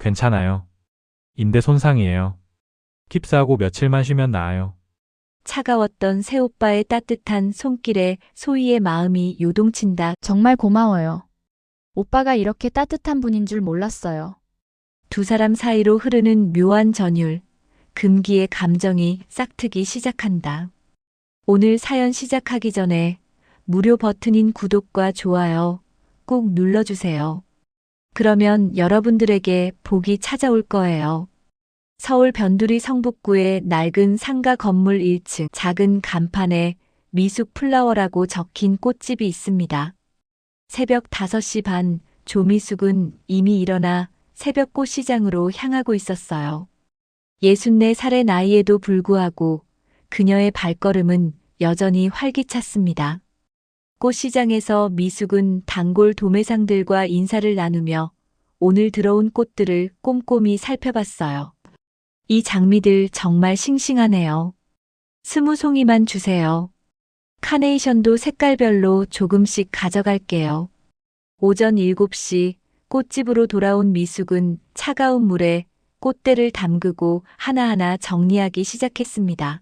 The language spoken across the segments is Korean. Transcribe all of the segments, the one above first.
괜찮아요. 인대 손상이에요. 깁스하고 며칠만 쉬면 나아요. 차가웠던 새오빠의 따뜻한 손길에 소희의 마음이 요동친다. 정말 고마워요. 오빠가 이렇게 따뜻한 분인 줄 몰랐어요. 두 사람 사이로 흐르는 묘한 전율, 금기의 감정이 싹트기 시작한다. 오늘 사연 시작하기 전에 무료 버튼인 구독과 좋아요 꼭 눌러주세요. 그러면 여러분들에게 복이 찾아올 거예요. 서울 변두리 성북구의 낡은 상가 건물 1층 작은 간판에 미숙 플라워라고 적힌 꽃집이 있습니다. 새벽 5시 반 조미숙은 이미 일어나 새벽 꽃시장으로 향하고 있었어요. 64살의 나이에도 불구하고 그녀의 발걸음은 여전히 활기찼습니다. 꽃시장에서 미숙은 단골 도매상들과 인사를 나누며 오늘 들어온 꽃들을 꼼꼼히 살펴봤어요. 이 장미들 정말 싱싱하네요. 20송이만 주세요. 카네이션도 색깔별로 조금씩 가져갈게요. 오전 7시 꽃집으로 돌아온 미숙은 차가운 물에 꽃대를 담그고 하나하나 정리하기 시작했습니다.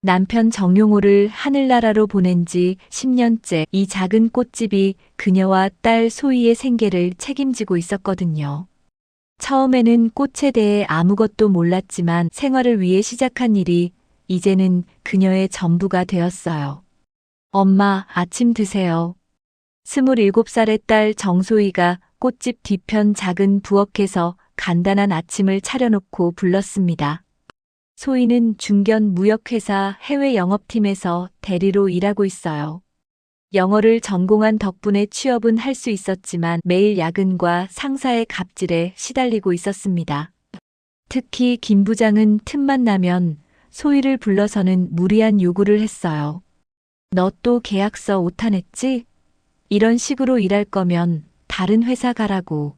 남편 정용호를 하늘나라로 보낸 지 10년째 이 작은 꽃집이 그녀와 딸 소희의 생계를 책임지고 있었거든요. 처음에는 꽃에 대해 아무것도 몰랐지만 생활을 위해 시작한 일이 이제는 그녀의 전부가 되었어요. 엄마, 아침 드세요. 27살의 딸 정소희가 꽃집 뒤편 작은 부엌에서 간단한 아침을 차려놓고 불렀습니다. 소희는 중견 무역회사 해외 영업팀에서 대리로 일하고 있어요. 영어를 전공한 덕분에 취업은 할 수 있었지만 매일 야근과 상사의 갑질에 시달리고 있었습니다. 특히 김 부장은 틈만 나면 소희를 불러서는 무리한 요구를 했어요. 너 또 계약서 오타냈지? 이런 식으로 일할 거면 다른 회사 가라고.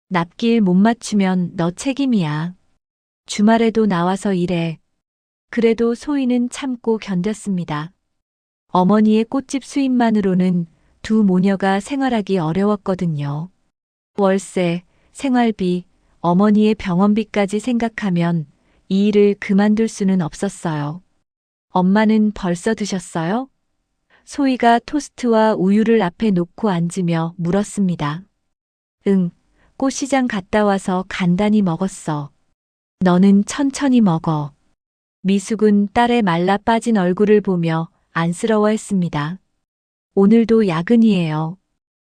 납기일 못 맞추면 너 책임이야. 주말에도 나와서 일해. 그래도 소희는 참고 견뎠습니다. 어머니의 꽃집 수입만으로는 두 모녀가 생활하기 어려웠거든요. 월세, 생활비, 어머니의 병원비까지 생각하면 이 일을 그만둘 수는 없었어요. 엄마는 벌써 드셨어요? 소희가 토스트와 우유를 앞에 놓고 앉으며 물었습니다. 응, 꽃시장 갔다 와서 간단히 먹었어. 너는 천천히 먹어. 미숙은 딸의 말라 빠진 얼굴을 보며 안쓰러워했습니다. 오늘도 야근이에요.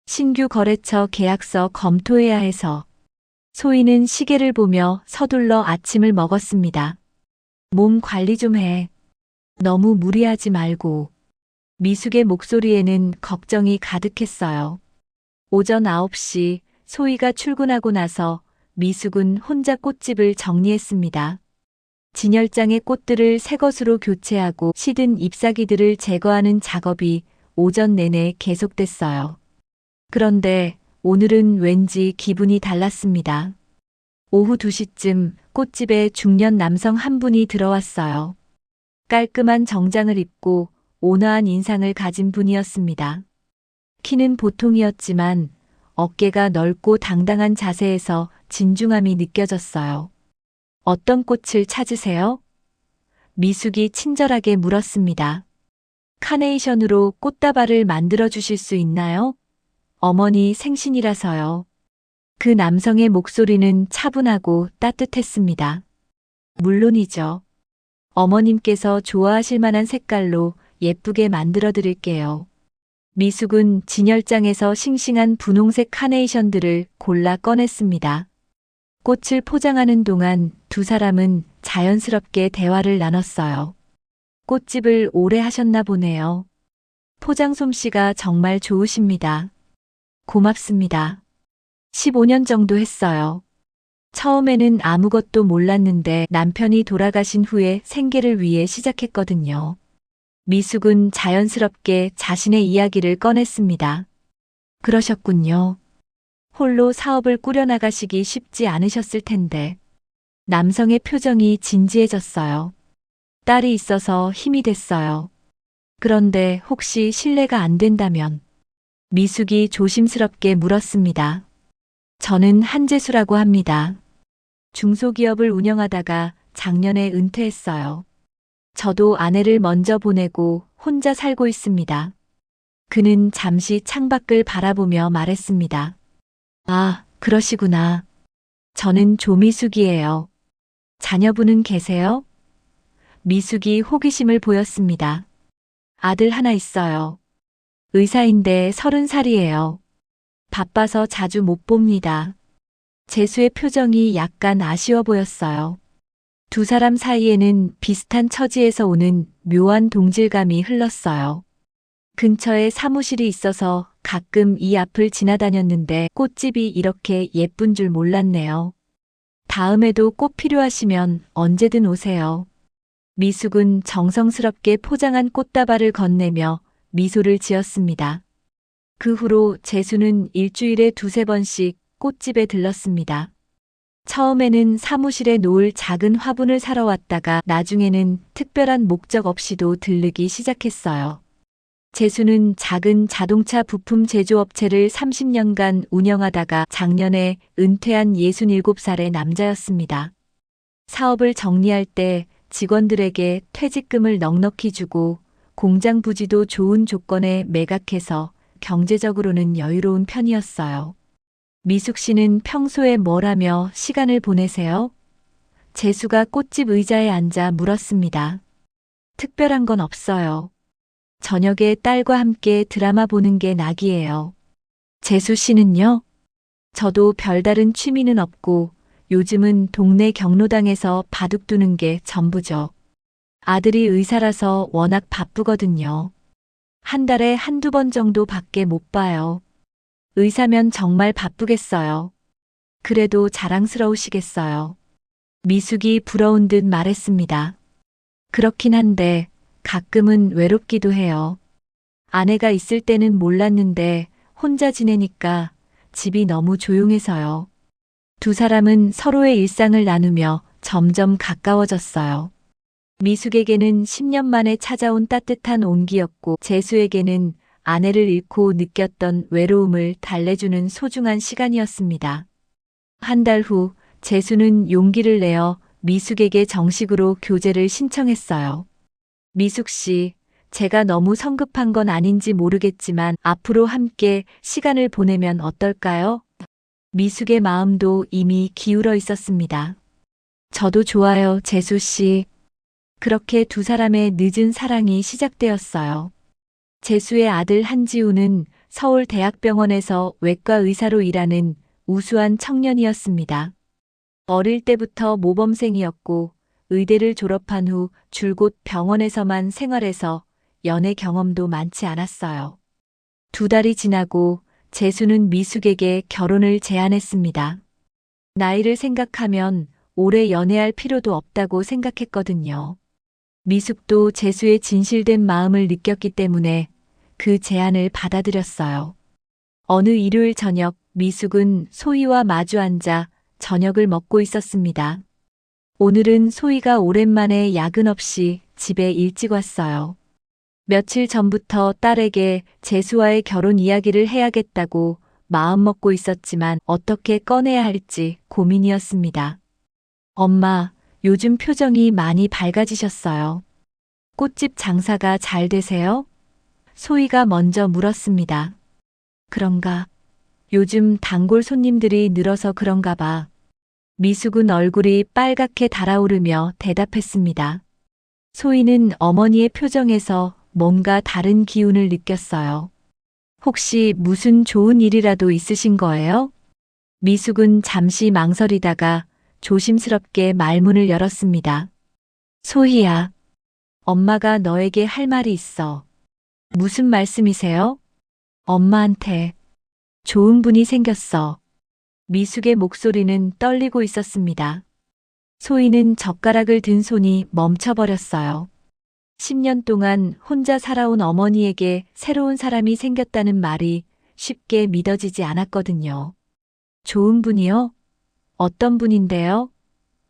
신규 거래처 계약서 검토해야 해서. 소희는 시계를 보며 서둘러 아침을 먹었습니다. 몸 관리 좀 해. 너무 무리하지 말고. 미숙의 목소리에는 걱정이 가득했어요. 오전 9시 소희가 출근하고 나서 미숙은 혼자 꽃집을 정리했습니다. 진열장의 꽃들을 새 것으로 교체하고 시든 잎사귀들을 제거하는 작업이 오전 내내 계속됐어요. 그런데 오늘은 왠지 기분이 달랐습니다. 오후 2시쯤 꽃집에 중년 남성 한 분이 들어왔어요. 깔끔한 정장을 입고 온화한 인상을 가진 분이었습니다. 키는 보통이었지만 어깨가 넓고 당당한 자세에서 진중함이 느껴졌어요. 어떤 꽃을 찾으세요? 미숙이 친절하게 물었습니다. 카네이션으로 꽃다발을 만들어 주실 수 있나요? 어머니 생신이라서요. 그 남성의 목소리는 차분하고 따뜻했습니다. 물론이죠. 어머님께서 좋아하실 만한 색깔로 예쁘게 만들어 드릴게요. 미숙은 진열장에서 싱싱한 분홍색 카네이션들을 골라 꺼냈습니다. 꽃을 포장하는 동안 두 사람은 자연스럽게 대화를 나눴어요. 꽃집을 오래 하셨나 보네요. 포장 솜씨가 정말 좋으십니다. 고맙습니다. 15년 정도 했어요. 처음에는 아무것도 몰랐는데 남편이 돌아가신 후에 생계를 위해 시작했거든요. 미숙은 자연스럽게 자신의 이야기를 꺼냈습니다. 그러셨군요. 홀로 사업을 꾸려나가시기 쉽지 않으셨을 텐데. 남성의 표정이 진지해졌어요. 딸이 있어서 힘이 됐어요. 그런데 혹시 실례가 안 된다면? 미숙이 조심스럽게 물었습니다. 저는 한재수라고 합니다. 중소기업을 운영하다가 작년에 은퇴했어요. 저도 아내를 먼저 보내고 혼자 살고 있습니다. 그는 잠시 창밖을 바라보며 말했습니다. 아, 그러시구나. 저는 조미숙이에요. 자녀분은 계세요? 미숙이 호기심을 보였습니다. 아들 하나 있어요. 의사인데 30살이에요. 바빠서 자주 못 봅니다. 재수의 표정이 약간 아쉬워 보였어요. 두 사람 사이에는 비슷한 처지에서 오는 묘한 동질감이 흘렀어요. 근처에 사무실이 있어서 가끔 이 앞을 지나다녔는데 꽃집이 이렇게 예쁜 줄 몰랐네요. 다음에도 꼭 필요하시면 언제든 오세요. 미숙은 정성스럽게 포장한 꽃다발을 건네며 미소를 지었습니다. 그 후로 재수는 일주일에 2~3번씩 꽃집에 들렀습니다. 처음에는 사무실에 놓을 작은 화분을 사러 왔다가 나중에는 특별한 목적 없이도 들르기 시작했어요. 재수는 작은 자동차 부품 제조업체를 30년간 운영하다가 작년에 은퇴한 67살의 남자였습니다. 사업을 정리할 때 직원들에게 퇴직금을 넉넉히 주고 공장 부지도 좋은 조건에 매각해서 경제적으로는 여유로운 편이었어요. 미숙 씨는 평소에 뭘 하며 시간을 보내세요? 재수가 꽃집 의자에 앉아 물었습니다. 특별한 건 없어요. 저녁에 딸과 함께 드라마 보는 게 낙이에요. 재수 씨는요? 저도 별다른 취미는 없고 요즘은 동네 경로당에서 바둑 두는 게 전부죠. 아들이 의사라서 워낙 바쁘거든요. 한 달에 1~2번 정도밖에 못 봐요. 의사면 정말 바쁘겠어요. 그래도 자랑스러우시겠어요. 미숙이 부러운 듯 말했습니다. 그렇긴 한데 가끔은 외롭기도 해요. 아내가 있을 때는 몰랐는데 혼자 지내니까 집이 너무 조용해서요. 두 사람은 서로의 일상을 나누며 점점 가까워졌어요. 미숙에게는 10년 만에 찾아온 따뜻한 온기였고 재수에게는 아내를 잃고 느꼈던 외로움을 달래주는 소중한 시간이었습니다. 한 달 후 재수는 용기를 내어 미숙에게 정식으로 교제를 신청했어요. 미숙 씨, 제가 너무 성급한 건 아닌지 모르겠지만 앞으로 함께 시간을 보내면 어떨까요? 미숙의 마음도 이미 기울어 있었습니다. 저도 좋아요, 재수 씨. 그렇게 두 사람의 늦은 사랑이 시작되었어요. 재수의 아들 한지우는 서울대학병원에서 외과 의사로 일하는 우수한 청년이었습니다. 어릴 때부터 모범생이었고 의대를 졸업한 후 줄곧 병원에서만 생활해서 연애 경험도 많지 않았어요. 2달이 지나고 재수는 미숙에게 결혼을 제안했습니다. 나이를 생각하면 오래 연애할 필요도 없다고 생각했거든요. 미숙도 재수의 진실된 마음을 느꼈기 때문에 그 제안을 받아들였어요. 어느 일요일 저녁 미숙은 소희와 마주 앉아 저녁을 먹고 있었습니다. 오늘은 소희가 오랜만에 야근 없이 집에 일찍 왔어요. 며칠 전부터 딸에게 재수와의 결혼 이야기를 해야겠다고 마음먹고 있었지만 어떻게 꺼내야 할지 고민이었습니다. 엄마, 요즘 표정이 많이 밝아지셨어요. 꽃집 장사가 잘 되세요? 소희가 먼저 물었습니다. 그런가? 요즘 단골 손님들이 늘어서 그런가 봐. 미숙은 얼굴이 빨갛게 달아오르며 대답했습니다. 소희는 어머니의 표정에서 뭔가 다른 기운을 느꼈어요. 혹시 무슨 좋은 일이라도 있으신 거예요? 미숙은 잠시 망설이다가 조심스럽게 말문을 열었습니다. 소희야, 엄마가 너에게 할 말이 있어. 무슨 말씀이세요? 엄마한테 좋은 분이 생겼어. 미숙의 목소리는 떨리고 있었습니다. 소희는 젓가락을 든 손이 멈춰버렸어요. 10년 동안 혼자 살아온 어머니에게 새로운 사람이 생겼다는 말이 쉽게 믿어지지 않았거든요. 좋은 분이요? 어떤 분인데요?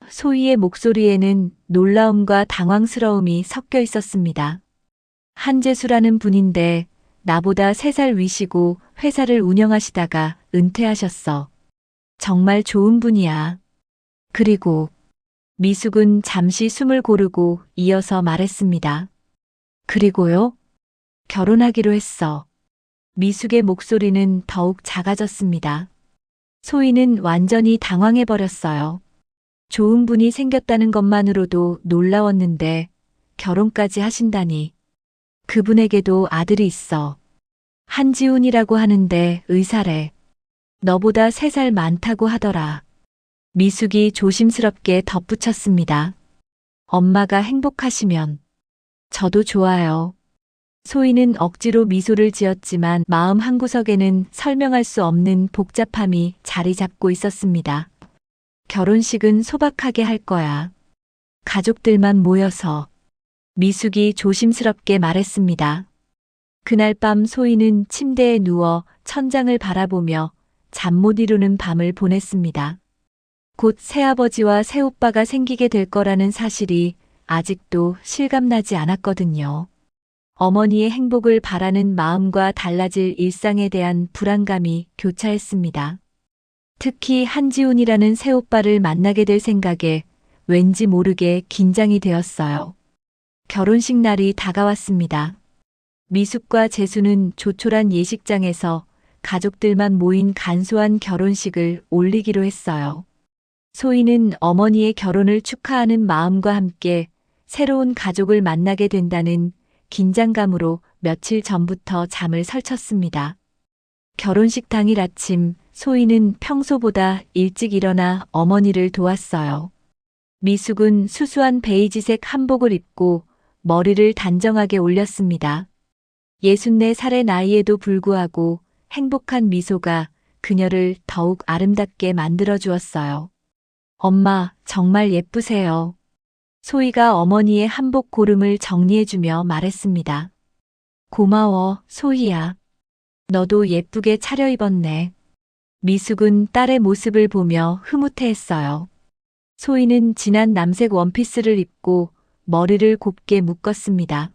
소희의 목소리에는 놀라움과 당황스러움이 섞여 있었습니다. 한재수라는 분인데 나보다 3살 위시고 회사를 운영하시다가 은퇴하셨어. 정말 좋은 분이야. 그리고 미숙은 잠시 숨을 고르고 이어서 말했습니다. 그리고요? 결혼하기로 했어. 미숙의 목소리는 더욱 작아졌습니다. 소희는 완전히 당황해버렸어요. 좋은 분이 생겼다는 것만으로도 놀라웠는데 결혼까지 하신다니. 그분에게도 아들이 있어. 한지훈이라고 하는데 의사래. 너보다 3살 많다고 하더라. 미숙이 조심스럽게 덧붙였습니다. 엄마가 행복하시면 저도 좋아요. 소희는 억지로 미소를 지었지만 마음 한구석에는 설명할 수 없는 복잡함이 자리 잡고 있었습니다. 결혼식은 소박하게 할 거야. 가족들만 모여서. 미숙이 조심스럽게 말했습니다. 그날 밤 소희는 침대에 누워 천장을 바라보며 잠 못 이루는 밤을 보냈습니다. 곧 새아버지와 새오빠가 생기게 될 거라는 사실이 아직도 실감나지 않았거든요. 어머니의 행복을 바라는 마음과 달라질 일상에 대한 불안감이 교차했습니다. 특히 한지훈이라는 새오빠를 만나게 될 생각에 왠지 모르게 긴장이 되었어요. 결혼식 날이 다가왔습니다. 미숙과 재수는 조촐한 예식장에서 가족들만 모인 간소한 결혼식을 올리기로 했어요. 소희는 어머니의 결혼을 축하하는 마음과 함께 새로운 가족을 만나게 된다는 긴장감으로 며칠 전부터 잠을 설쳤습니다. 결혼식 당일 아침 소희는 평소보다 일찍 일어나 어머니를 도왔어요. 미숙은 수수한 베이지색 한복을 입고 머리를 단정하게 올렸습니다. 64살의 나이에도 불구하고 행복한 미소가 그녀를 더욱 아름답게 만들어 주었어요. 엄마, 정말 예쁘세요. 소희가 어머니의 한복 고름을 정리해주며 말했습니다. 고마워, 소희야. 너도 예쁘게 차려입었네. 미숙은 딸의 모습을 보며 흐뭇해했어요. 소희는 진한 남색 원피스를 입고 머리를 곱게 묶었습니다.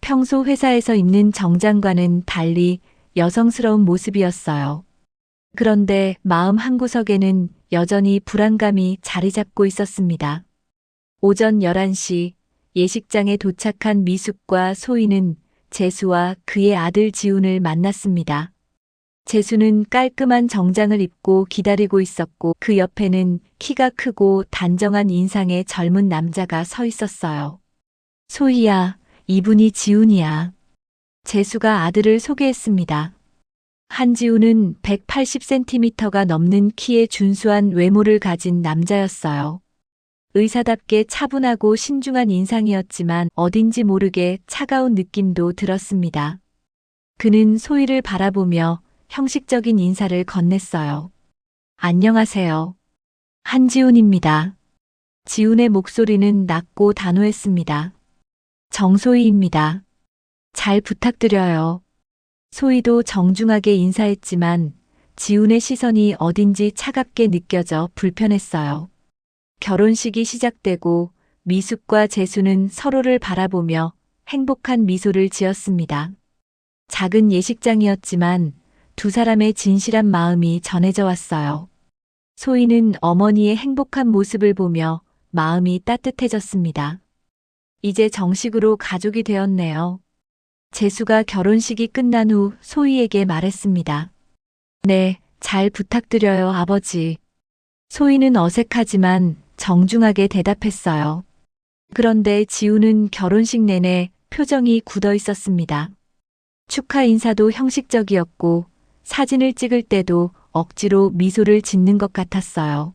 평소 회사에서 입는 정장과는 달리 여성스러운 모습이었어요. 그런데 마음 한구석에는 여전히 불안감이 자리 잡고 있었습니다. 오전 11시 예식장에 도착한 미숙과 소희는 재수와 그의 아들 지훈을 만났습니다. 재수는 깔끔한 정장을 입고 기다리고 있었고 그 옆에는 키가 크고 단정한 인상의 젊은 남자가 서 있었어요. 소희야, 이분이 지훈이야. 재수가 아들을 소개했습니다. 한지훈은 180cm가 넘는 키에 준수한 외모를 가진 남자였어요. 의사답게 차분하고 신중한 인상이었지만 어딘지 모르게 차가운 느낌도 들었습니다. 그는 소희를 바라보며 형식적인 인사를 건넸어요. 안녕하세요. 한지훈입니다. 지훈의 목소리는 낮고 단호했습니다. 정소희입니다. 잘 부탁드려요. 소희도 정중하게 인사했지만 지훈의 시선이 어딘지 차갑게 느껴져 불편했어요. 결혼식이 시작되고 미숙과 재수는 서로를 바라보며 행복한 미소를 지었습니다. 작은 예식장이었지만 두 사람의 진실한 마음이 전해져 왔어요. 소희는 어머니의 행복한 모습을 보며 마음이 따뜻해졌습니다. 이제 정식으로 가족이 되었네요. 재수가 결혼식이 끝난 후 소희에게 말했습니다. 네, 잘 부탁드려요, 아버지. 소희는 어색하지만 정중하게 대답했어요. 그런데 지훈은 결혼식 내내 표정이 굳어 있었습니다. 축하 인사도 형식적이었고 사진을 찍을 때도 억지로 미소를 짓는 것 같았어요.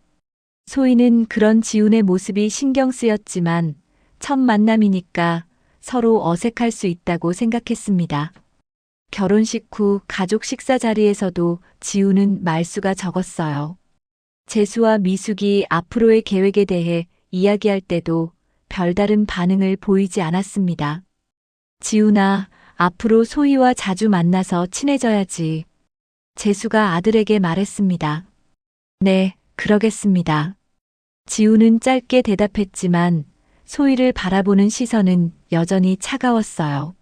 소희는 그런 지훈의 모습이 신경 쓰였지만 첫 만남이니까 서로 어색할 수 있다고 생각했습니다. 결혼식 후 가족 식사 자리에서도 지훈은 말수가 적었어요. 재수와 미숙이 앞으로의 계획에 대해 이야기할 때도 별다른 반응을 보이지 않았습니다. 지훈아, 앞으로 소희와 자주 만나서 친해져야지. 재수가 아들에게 말했습니다. 네, 그러겠습니다. 지훈은 짧게 대답했지만 소희를 바라보는 시선은 여전히 차가웠어요.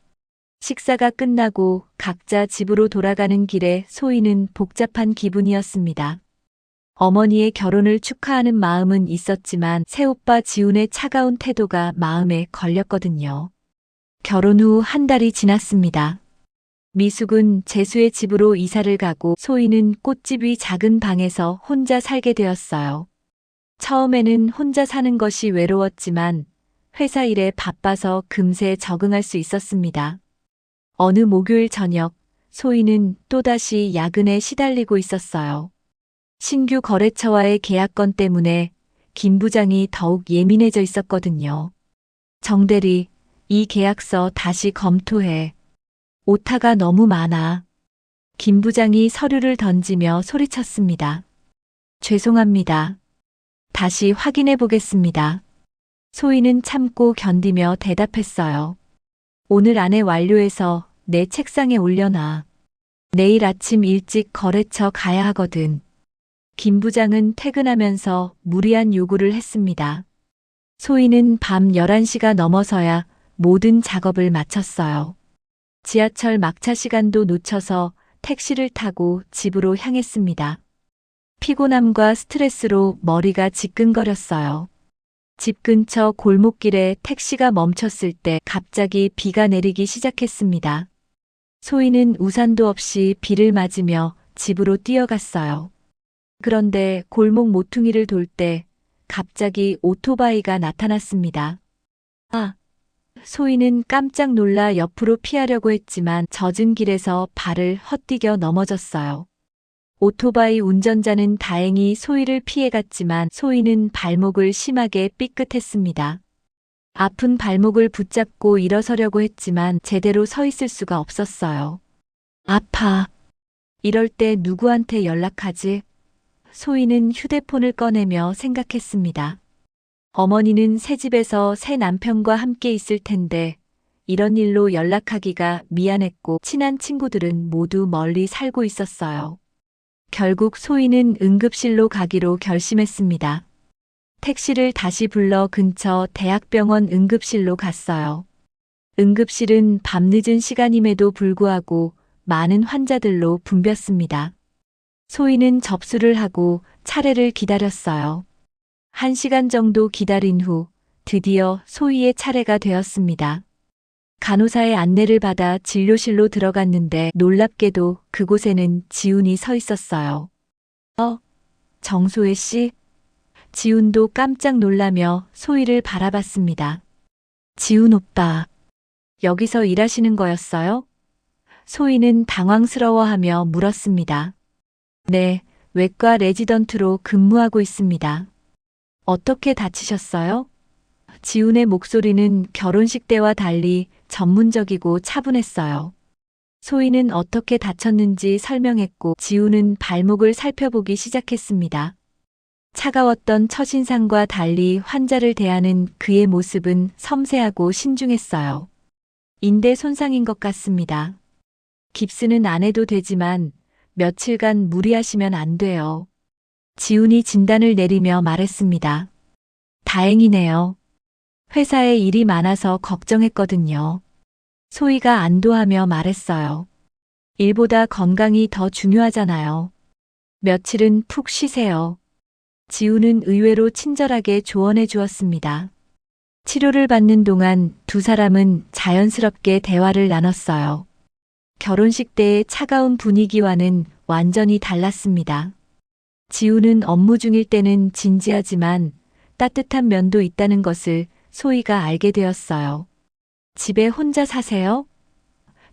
식사가 끝나고 각자 집으로 돌아가는 길에 소희는 복잡한 기분이었습니다. 어머니의 결혼을 축하하는 마음은 있었지만 새오빠 지훈의 차가운 태도가 마음에 걸렸거든요. 결혼 후 한 달이 지났습니다. 미숙은 재수의 집으로 이사를 가고 소희는 꽃집 위 작은 방에서 혼자 살게 되었어요. 처음에는 혼자 사는 것이 외로웠지만 회사 일에 바빠서 금세 적응할 수 있었습니다. 어느 목요일 저녁, 소희는 또다시 야근에 시달리고 있었어요. 신규 거래처와의 계약건 때문에 김 부장이 더욱 예민해져 있었거든요. 정 대리, 이 계약서 다시 검토해. 오타가 너무 많아. 김 부장이 서류를 던지며 소리쳤습니다. 죄송합니다. 다시 확인해 보겠습니다. 소희는 참고 견디며 대답했어요. 오늘 안에 완료해서 내 책상에 올려놔. 내일 아침 일찍 거래처 가야 하거든. 김 부장은 퇴근하면서 무리한 요구를 했습니다. 소희는 밤 11시가 넘어서야 모든 작업을 마쳤어요. 지하철 막차 시간도 놓쳐서 택시를 타고 집으로 향했습니다. 피곤함과 스트레스로 머리가 지끈거렸어요. 집 근처 골목길에 택시가 멈췄을 때 갑자기 비가 내리기 시작했습니다. 소희는 우산도 없이 비를 맞으며 집으로 뛰어갔어요. 그런데 골목 모퉁이를 돌 때 갑자기 오토바이가 나타났습니다. 아! 소희는 깜짝 놀라 옆으로 피하려고 했지만 젖은 길에서 발을 헛디뎌 넘어졌어요. 오토바이 운전자는 다행히 소희를 피해갔지만 소희는 발목을 심하게 삐끗했습니다. 아픈 발목을 붙잡고 일어서려고 했지만 제대로 서 있을 수가 없었어요. 아파. 이럴 때 누구한테 연락하지? 소희는 휴대폰을 꺼내며 생각했습니다. 어머니는 새집에서 새 남편과 함께 있을 텐데 이런 일로 연락하기가 미안했고 친한 친구들은 모두 멀리 살고 있었어요. 결국 소희는 응급실로 가기로 결심했습니다. 택시를 다시 불러 근처 대학병원 응급실로 갔어요. 응급실은 밤늦은 시간임에도 불구하고 많은 환자들로 붐볐습니다. 소희는 접수를 하고 차례를 기다렸어요. 1시간 정도 기다린 후 드디어 소희의 차례가 되었습니다. 간호사의 안내를 받아 진료실로 들어갔는데 놀랍게도 그곳에는 지훈이 서 있었어요. 정소혜 씨? 지훈도 깜짝 놀라며 소희를 바라봤습니다. 지훈 오빠, 여기서 일하시는 거였어요? 소희는 당황스러워하며 물었습니다. 네, 외과 레지던트로 근무하고 있습니다. 어떻게 다치셨어요? 지훈의 목소리는 결혼식 때와 달리 전문적이고 차분했어요. 소희는 어떻게 다쳤는지 설명했고 지훈은 발목을 살펴보기 시작했습니다. 차가웠던 첫인상과 달리 환자를 대하는 그의 모습은 섬세하고 신중했어요. 인대 손상인 것 같습니다. 깁스는 안 해도 되지만 며칠간 무리하시면 안 돼요. 지훈이 진단을 내리며 말했습니다. 다행이네요. 회사에 일이 많아서 걱정했거든요. 소희가 안도하며 말했어요. 일보다 건강이 더 중요하잖아요. 며칠은 푹 쉬세요. 지훈은 의외로 친절하게 조언해 주었습니다. 치료를 받는 동안 두 사람은 자연스럽게 대화를 나눴어요. 결혼식 때의 차가운 분위기와는 완전히 달랐습니다. 지훈은 업무 중일 때는 진지하지만 따뜻한 면도 있다는 것을 소희가 알게 되었어요. 집에 혼자 사세요?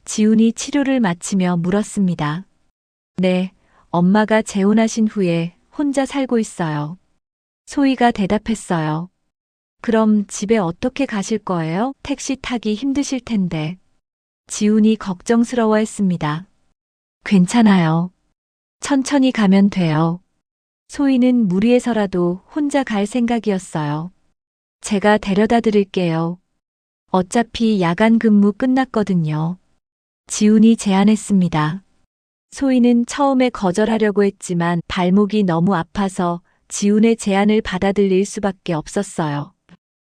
지훈이 치료를 마치며 물었습니다. 네, 엄마가 재혼하신 후에 혼자 살고 있어요. 소희가 대답했어요. 그럼 집에 어떻게 가실 거예요? 택시 타기 힘드실 텐데. 지훈이 걱정스러워했습니다. 괜찮아요. 천천히 가면 돼요. 소희는 무리해서라도 혼자 갈 생각이었어요. 제가 데려다 드릴게요. 어차피 야간 근무 끝났거든요. 지훈이 제안했습니다. 소희는 처음에 거절하려고 했지만 발목이 너무 아파서 지훈의 제안을 받아들일 수밖에 없었어요.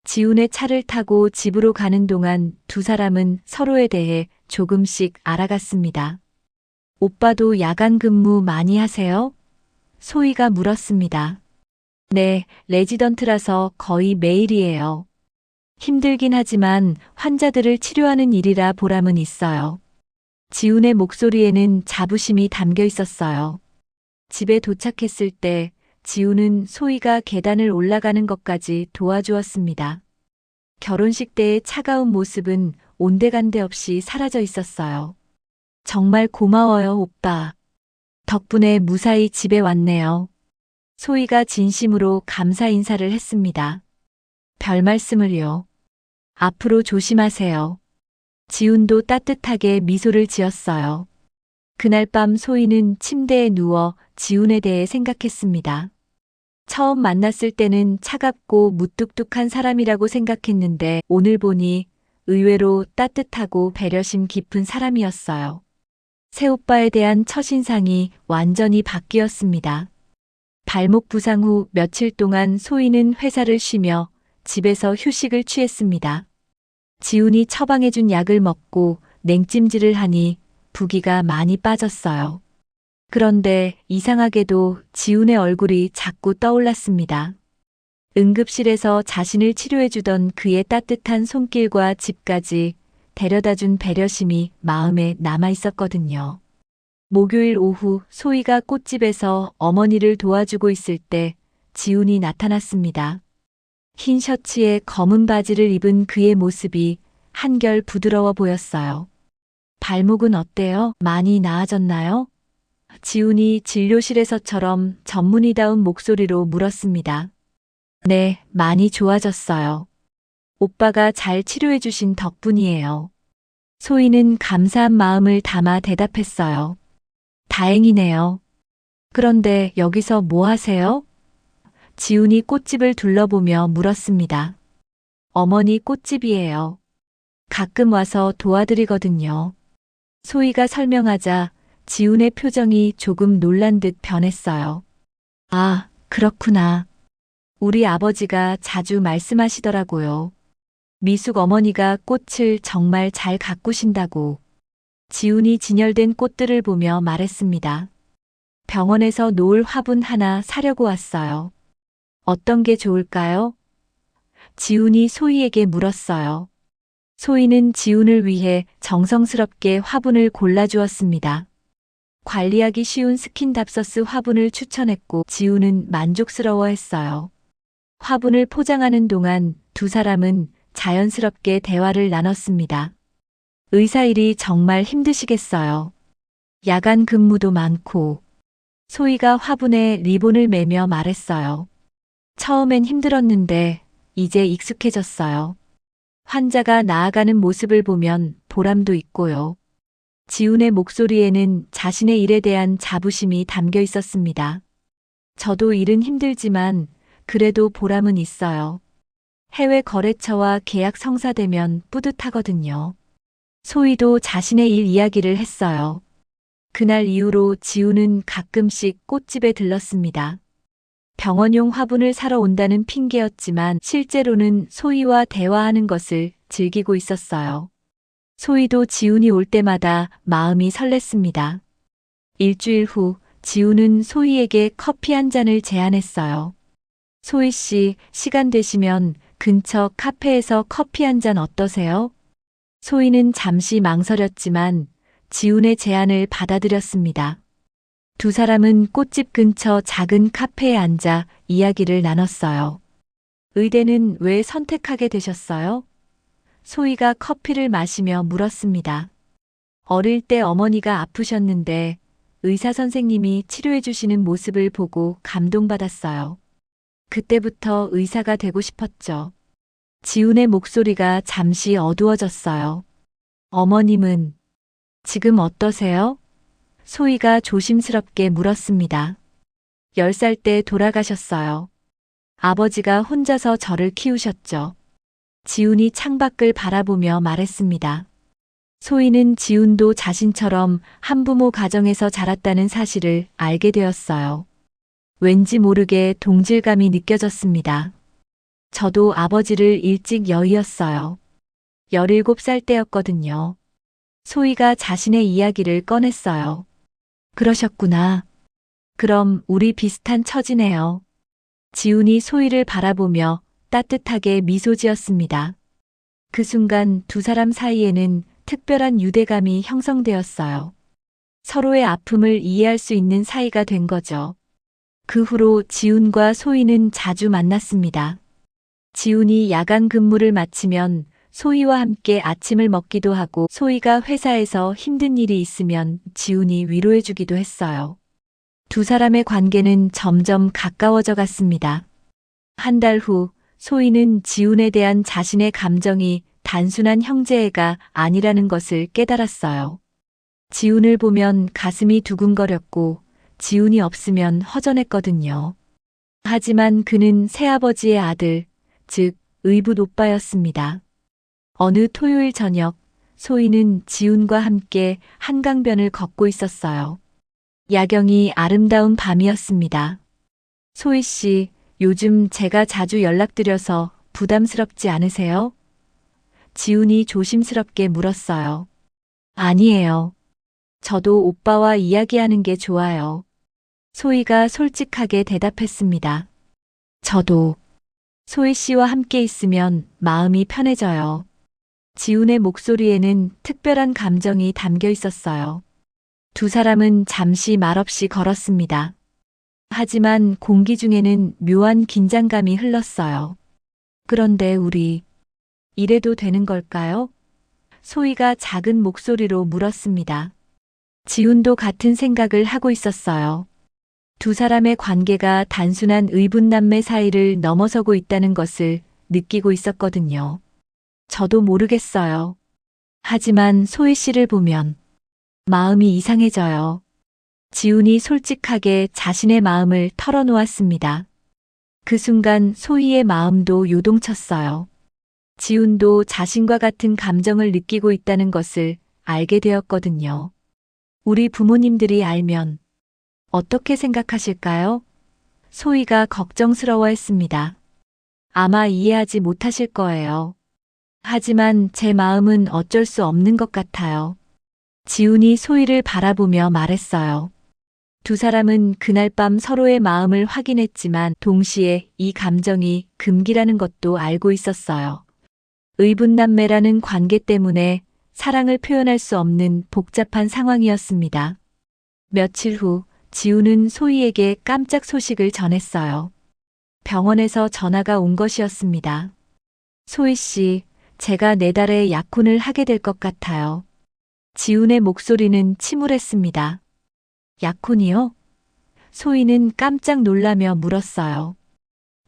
지훈의 차를 타고 집으로 가는 동안 두 사람은 서로에 대해 조금씩 알아갔습니다. 오빠도 야간 근무 많이 하세요? 소희가 물었습니다. 네, 레지던트라서 거의 매일이에요. 힘들긴 하지만 환자들을 치료하는 일이라 보람은 있어요. 지훈의 목소리에는 자부심이 담겨 있었어요. 집에 도착했을 때 지훈은 소희가 계단을 올라가는 것까지 도와주었습니다. 결혼식 때의 차가운 모습은 온데간데 없이 사라져 있었어요. 정말 고마워요, 오빠. 덕분에 무사히 집에 왔네요. 소희가 진심으로 감사 인사를 했습니다. 별 말씀을요. 앞으로 조심하세요. 지훈도 따뜻하게 미소를 지었어요. 그날 밤 소희는 침대에 누워 지훈에 대해 생각했습니다. 처음 만났을 때는 차갑고 무뚝뚝한 사람이라고 생각했는데 오늘 보니 의외로 따뜻하고 배려심 깊은 사람이었어요. 새오빠에 대한 첫인상이 완전히 바뀌었습니다. 발목 부상 후 며칠 동안 소희는 회사를 쉬며 집에서 휴식을 취했습니다. 지훈이 처방해준 약을 먹고 냉찜질을 하니 부기가 많이 빠졌어요. 그런데 이상하게도 지훈의 얼굴이 자꾸 떠올랐습니다. 응급실에서 자신을 치료해주던 그의 따뜻한 손길과 집까지 데려다준 배려심이 마음에 남아 있었거든요. 목요일 오후 소희가 꽃집에서 어머니를 도와주고 있을 때 지훈이 나타났습니다. 흰 셔츠에 검은 바지를 입은 그의 모습이 한결 부드러워 보였어요. 발목은 어때요? 많이 나아졌나요? 지훈이 진료실에서처럼 전문의다운 목소리로 물었습니다. 네, 많이 좋아졌어요. 오빠가 잘 치료해 주신 덕분이에요. 소희는 감사한 마음을 담아 대답했어요. 다행이네요. 그런데 여기서 뭐 하세요? 지훈이 꽃집을 둘러보며 물었습니다. 어머니 꽃집이에요. 가끔 와서 도와드리거든요. 소희가 설명하자 지훈의 표정이 조금 놀란 듯 변했어요. 아, 그렇구나. 우리 아버지가 자주 말씀하시더라고요. 미숙 어머니가 꽃을 정말 잘 가꾸신다고. 지훈이 진열된 꽃들을 보며 말했습니다. 병원에서 놓을 화분 하나 사려고 왔어요. 어떤 게 좋을까요? 지훈이 소희에게 물었어요. 소희는 지훈을 위해 정성스럽게 화분을 골라주었습니다. 관리하기 쉬운 스킨답서스 화분을 추천했고 지훈은 만족스러워했어요. 화분을 포장하는 동안 두 사람은 자연스럽게 대화를 나눴습니다. 의사 일이 정말 힘드시겠어요. 야간 근무도 많고. 소희가 화분에 리본을 매며 말했어요. 처음엔 힘들었는데 이제 익숙해졌어요. 환자가 나아가는 모습을 보면 보람도 있고요. 지훈의 목소리에는 자신의 일에 대한 자부심이 담겨 있었습니다. 저도 일은 힘들지만 그래도 보람은 있어요. 해외 거래처와 계약 성사되면 뿌듯하거든요. 소희도 자신의 일 이야기를 했어요. 그날 이후로 지훈은 가끔씩 꽃집에 들렀습니다. 병원용 화분을 사러 온다는 핑계였지만 실제로는 소희와 대화하는 것을 즐기고 있었어요. 소희도 지훈이 올 때마다 마음이 설렜습니다. 일주일 후 지훈은 소희에게 커피 한 잔을 제안했어요. 소희 씨, 시간 되시면 근처 카페에서 커피 한 잔 어떠세요? 소희는 잠시 망설였지만 지훈의 제안을 받아들였습니다. 두 사람은 꽃집 근처 작은 카페에 앉아 이야기를 나눴어요. 의대는 왜 선택하게 되셨어요? 소희가 커피를 마시며 물었습니다. 어릴 때 어머니가 아프셨는데 의사 선생님이 치료해 주시는 모습을 보고 감동받았어요. 그때부터 의사가 되고 싶었죠. 지훈의 목소리가 잠시 어두워졌어요. 어머님은 지금 어떠세요? 소희가 조심스럽게 물었습니다. 10살 때 돌아가셨어요. 아버지가 혼자서 저를 키우셨죠. 지훈이 창밖을 바라보며 말했습니다. 소희는 지훈도 자신처럼 한부모 가정에서 자랐다는 사실을 알게 되었어요. 왠지 모르게 동질감이 느껴졌습니다. 저도 아버지를 일찍 여의었어요. 17살 때였거든요. 소희가 자신의 이야기를 꺼냈어요. 그러셨구나. 그럼 우리 비슷한 처지네요. 지훈이 소희를 바라보며 따뜻하게 미소 지었습니다. 그 순간 두 사람 사이에는 특별한 유대감이 형성되었어요. 서로의 아픔을 이해할 수 있는 사이가 된 거죠. 그 후로 지훈과 소희는 자주 만났습니다. 지훈이 야간 근무를 마치면 소희와 함께 아침을 먹기도 하고 소희가 회사에서 힘든 일이 있으면 지훈이 위로해주기도 했어요. 두 사람의 관계는 점점 가까워져 갔습니다. 한 달 후 소희는 지훈에 대한 자신의 감정이 단순한 형제애가 아니라는 것을 깨달았어요. 지훈을 보면 가슴이 두근거렸고 지훈이 없으면 허전했거든요. 하지만 그는 새아버지의 아들, 즉 의붓 오빠였습니다. 어느 토요일 저녁 소희는 지훈과 함께 한강변을 걷고 있었어요. 야경이 아름다운 밤이었습니다. 소희 씨, 요즘 제가 자주 연락드려서 부담스럽지 않으세요? 지훈이 조심스럽게 물었어요. 아니에요. 저도 오빠와 이야기하는 게 좋아요. 소희가 솔직하게 대답했습니다. 저도 소희 씨와 함께 있으면 마음이 편해져요. 지훈의 목소리에는 특별한 감정이 담겨 있었어요. 두 사람은 잠시 말없이 걸었습니다. 하지만 공기 중에는 묘한 긴장감이 흘렀어요. 그런데 우리 이래도 되는 걸까요? 소희가 작은 목소리로 물었습니다. 지훈도 같은 생각을 하고 있었어요. 두 사람의 관계가 단순한 의붓남매 사이를 넘어서고 있다는 것을 느끼고 있었거든요. 저도 모르겠어요. 하지만 소희 씨를 보면 마음이 이상해져요. 지훈이 솔직하게 자신의 마음을 털어놓았습니다. 그 순간 소희의 마음도 요동쳤어요. 지훈도 자신과 같은 감정을 느끼고 있다는 것을 알게 되었거든요. 우리 부모님들이 알면 어떻게 생각하실까요? 소희가 걱정스러워했습니다. 아마 이해하지 못하실 거예요. 하지만 제 마음은 어쩔 수 없는 것 같아요. 지훈이 소희를 바라보며 말했어요. 두 사람은 그날 밤 서로의 마음을 확인했지만 동시에 이 감정이 금기라는 것도 알고 있었어요. 의붓남매라는 관계 때문에 사랑을 표현할 수 없는 복잡한 상황이었습니다. 며칠 후 지훈은 소희에게 깜짝 소식을 전했어요. 병원에서 전화가 온 것이었습니다. 소희 씨, 제가 내달에 약혼을 하게 될 것 같아요. 지훈의 목소리는 침울했습니다. 약혼이요? 소희는 깜짝 놀라며 물었어요.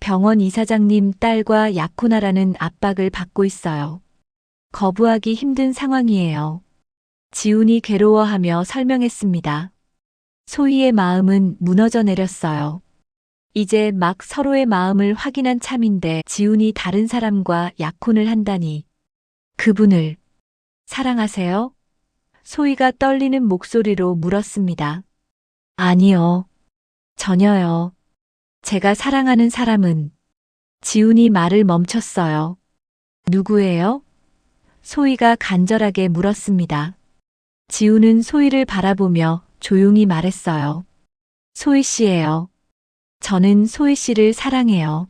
병원 이사장님 딸과 약혼하라는 압박을 받고 있어요. 거부하기 힘든 상황이에요. 지훈이 괴로워하며 설명했습니다. 소희의 마음은 무너져 내렸어요. 이제 막 서로의 마음을 확인한 참인데 지훈이 다른 사람과 약혼을 한다니. 그분을 사랑하세요? 소희가 떨리는 목소리로 물었습니다. 아니요. 전혀요. 제가 사랑하는 사람은 지훈이 말을 멈췄어요. 누구예요? 소희가 간절하게 물었습니다. 지훈은 소희를 바라보며 조용히 말했어요. 소희 씨예요. 저는 소희 씨를 사랑해요.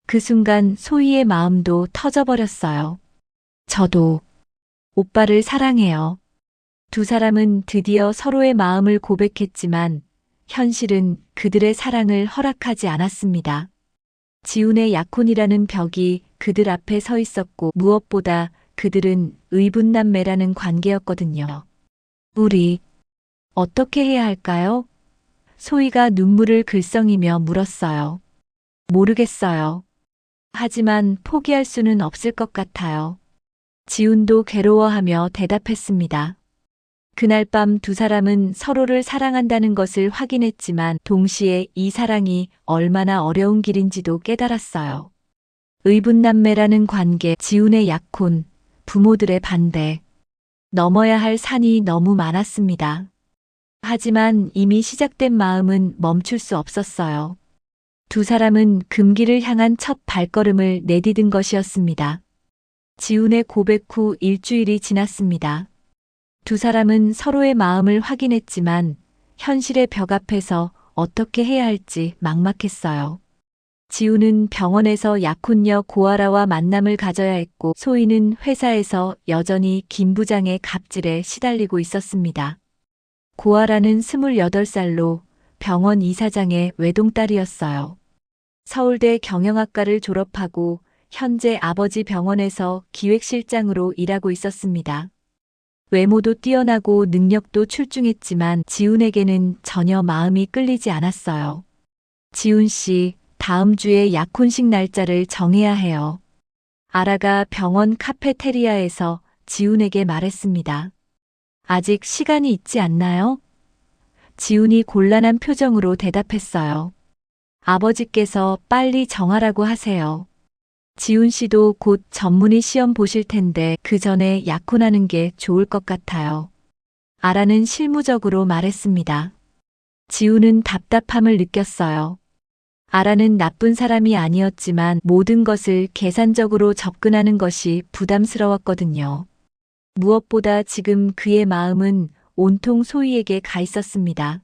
그 순간 소희의 마음도 터져버렸어요. 저도 오빠를 사랑해요. 두 사람은 드디어 서로의 마음을 고백했지만 현실은 그들의 사랑을 허락하지 않았습니다. 지훈의 약혼이라는 벽이 그들 앞에 서 있었고 무엇보다 그들은 의붓남매라는 관계였거든요. 우리 어떻게 해야 할까요? 소희가 눈물을 글썽이며 물었어요. 모르겠어요. 하지만 포기할 수는 없을 것 같아요. 지훈도 괴로워하며 대답했습니다. 그날 밤 두 사람은 서로를 사랑한다는 것을 확인했지만 동시에 이 사랑이 얼마나 어려운 길인지도 깨달았어요. 의붓남매라는 관계, 지훈의 약혼, 부모들의 반대. 넘어야 할 산이 너무 많았습니다. 하지만 이미 시작된 마음은 멈출 수 없었어요. 두 사람은 금기를 향한 첫 발걸음을 내디딘 것이었습니다. 지훈의 고백 후 일주일이 지났습니다. 두 사람은 서로의 마음을 확인했지만 현실의 벽 앞에서 어떻게 해야 할지 막막했어요. 지우는 병원에서 약혼녀 고아라와 만남을 가져야 했고 소희는 회사에서 여전히 김 부장의 갑질에 시달리고 있었습니다. 고아라는 28살로 병원 이사장의 외동딸이었어요. 서울대 경영학과를 졸업하고 현재 아버지 병원에서 기획실장으로 일하고 있었습니다. 외모도 뛰어나고 능력도 출중했지만 지훈에게는 전혀 마음이 끌리지 않았어요. 지훈 씨, 다음 주에 약혼식 날짜를 정해야 해요. 아라가 병원 카페테리아에서 지훈에게 말했습니다. 아직 시간이 있지 않나요? 지훈이 곤란한 표정으로 대답했어요. 아버지께서 빨리 정하라고 하세요. 지훈 씨도 곧 전문의 시험 보실 텐데 그 전에 약혼하는 게 좋을 것 같아요. 아라는 실무적으로 말했습니다. 지훈은 답답함을 느꼈어요. 아라는 나쁜 사람이 아니었지만 모든 것을 계산적으로 접근하는 것이 부담스러웠거든요. 무엇보다 지금 그의 마음은 온통 소희에게 가 있었습니다.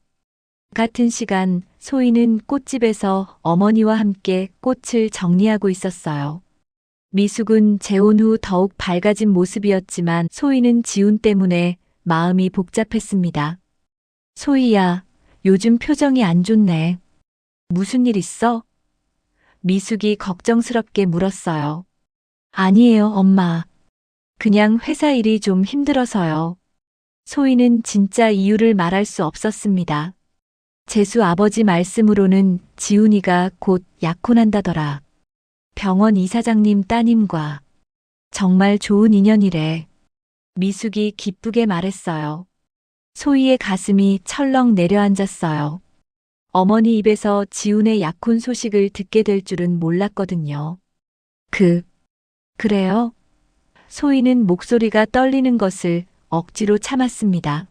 같은 시간 소희는 꽃집에서 어머니와 함께 꽃을 정리하고 있었어요. 미숙은 재혼 후 더욱 밝아진 모습이었지만 소희는 지훈 때문에 마음이 복잡했습니다. 소희야, 요즘 표정이 안 좋네. 무슨 일 있어? 미숙이 걱정스럽게 물었어요. 아니에요, 엄마. 그냥 회사 일이 좀 힘들어서요. 소희는 진짜 이유를 말할 수 없었습니다. 재수 아버지 말씀으로는 지훈이가 곧 약혼한다더라. 병원 이사장님 따님과. 정말 좋은 인연이래. 미숙이 기쁘게 말했어요. 소희의 가슴이 철렁 내려앉았어요. 어머니 입에서 지훈의 약혼 소식을 듣게 될 줄은 몰랐거든요. 그래요? 소희는 목소리가 떨리는 것을 억지로 참았습니다.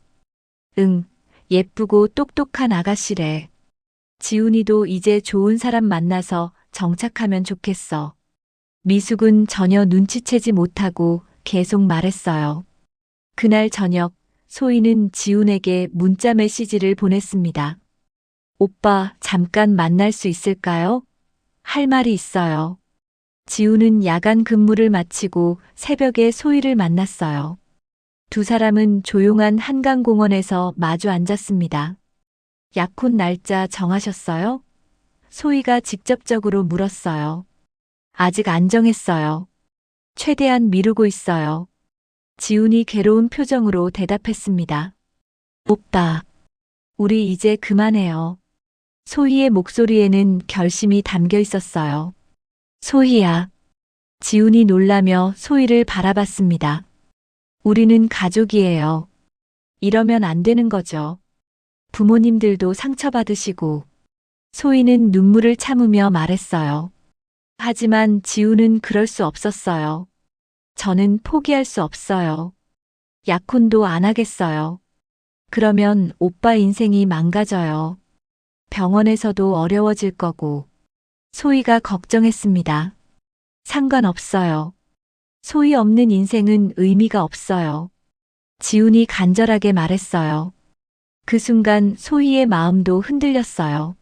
응, 예쁘고 똑똑한 아가씨래. 지훈이도 이제 좋은 사람 만나서 정착하면 좋겠어. 미숙은 전혀 눈치채지 못하고 계속 말했어요. 그날 저녁, 소희는 지훈에게 문자 메시지를 보냈습니다. 오빠, 잠깐 만날 수 있을까요? 할 말이 있어요. 지훈은 야간 근무를 마치고 새벽에 소희를 만났어요. 두 사람은 조용한 한강공원에서 마주 앉았습니다. 약혼 날짜 정하셨어요? 소희가 직접적으로 물었어요. 아직 안 정했어요. 최대한 미루고 있어요. 지훈이 괴로운 표정으로 대답했습니다. 오빠, 우리 이제 그만해요. 소희의 목소리에는 결심이 담겨 있었어요. 소희야. 지훈이 놀라며 소희를 바라봤습니다. 우리는 가족이에요. 이러면 안 되는 거죠. 부모님들도 상처받으시고. 소희는 눈물을 참으며 말했어요. 하지만 지훈은 그럴 수 없었어요. 저는 포기할 수 없어요. 약혼도 안 하겠어요. 그러면 오빠 인생이 망가져요. 병원에서도 어려워질 거고. 소희가 걱정했습니다. 상관없어요. 소희 없는 인생은 의미가 없어요. 지훈이 간절하게 말했어요. 그 순간 소희의 마음도 흔들렸어요.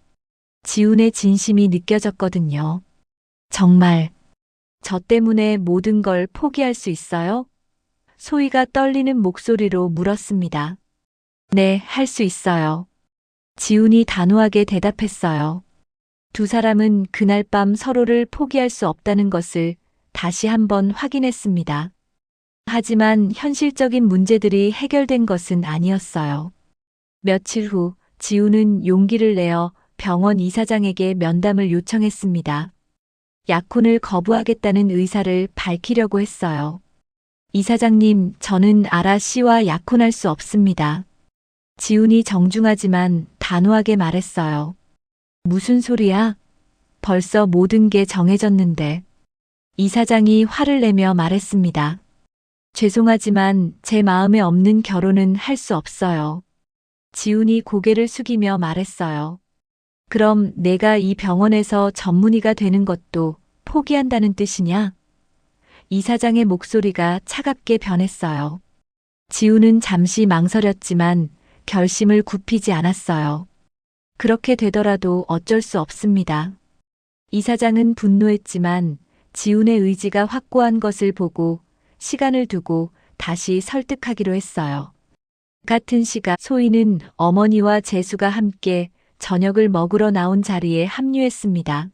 지훈의 진심이 느껴졌거든요. 정말 저 때문에 모든 걸 포기할 수 있어요? 소희가 떨리는 목소리로 물었습니다. 네, 할 수 있어요. 지훈이 단호하게 대답했어요. 두 사람은 그날 밤 서로를 포기할 수 없다는 것을 다시 한번 확인했습니다. 하지만 현실적인 문제들이 해결된 것은 아니었어요. 며칠 후 지훈은 용기를 내어 병원 이사장에게 면담을 요청했습니다. 약혼을 거부하겠다는 의사를 밝히려고 했어요. 이사장님, 저는 아라 씨와 약혼할 수 없습니다. 지훈이 정중하지만 단호하게 말했어요. 무슨 소리야? 벌써 모든 게 정해졌는데. 이사장이 화를 내며 말했습니다. 죄송하지만 제 마음에 없는 결혼은 할 수 없어요. 지훈이 고개를 숙이며 말했어요. 그럼 내가 이 병원에서 전문의가 되는 것도 포기한다는 뜻이냐? 이사장의 목소리가 차갑게 변했어요. 지훈은 잠시 망설였지만 결심을 굽히지 않았어요. 그렇게 되더라도 어쩔 수 없습니다. 이사장은 분노했지만 지훈의 의지가 확고한 것을 보고 시간을 두고 다시 설득하기로 했어요. 같은 시각 소희는 어머니와 재수가 함께 저녁을 먹으러 나온 자리에 합류했습니다.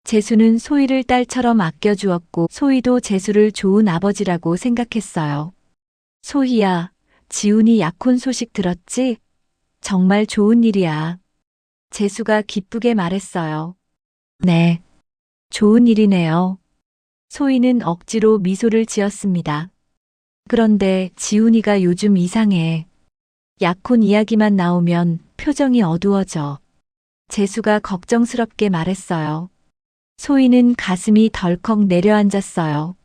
재수는 소희를 딸처럼 아껴주었고 소희도 재수를 좋은 아버지라고 생각했어요. 소희야, 지훈이 약혼 소식 들었지? 정말 좋은 일이야. 재수가 기쁘게 말했어요. 네, 좋은 일이네요. 소희는 억지로 미소를 지었습니다. 그런데 지훈이가 요즘 이상해. 약혼 이야기만 나오면 표정이 어두워져. 재수가 걱정스럽게 말했어요. 소희는 가슴이 덜컥 내려앉았어요.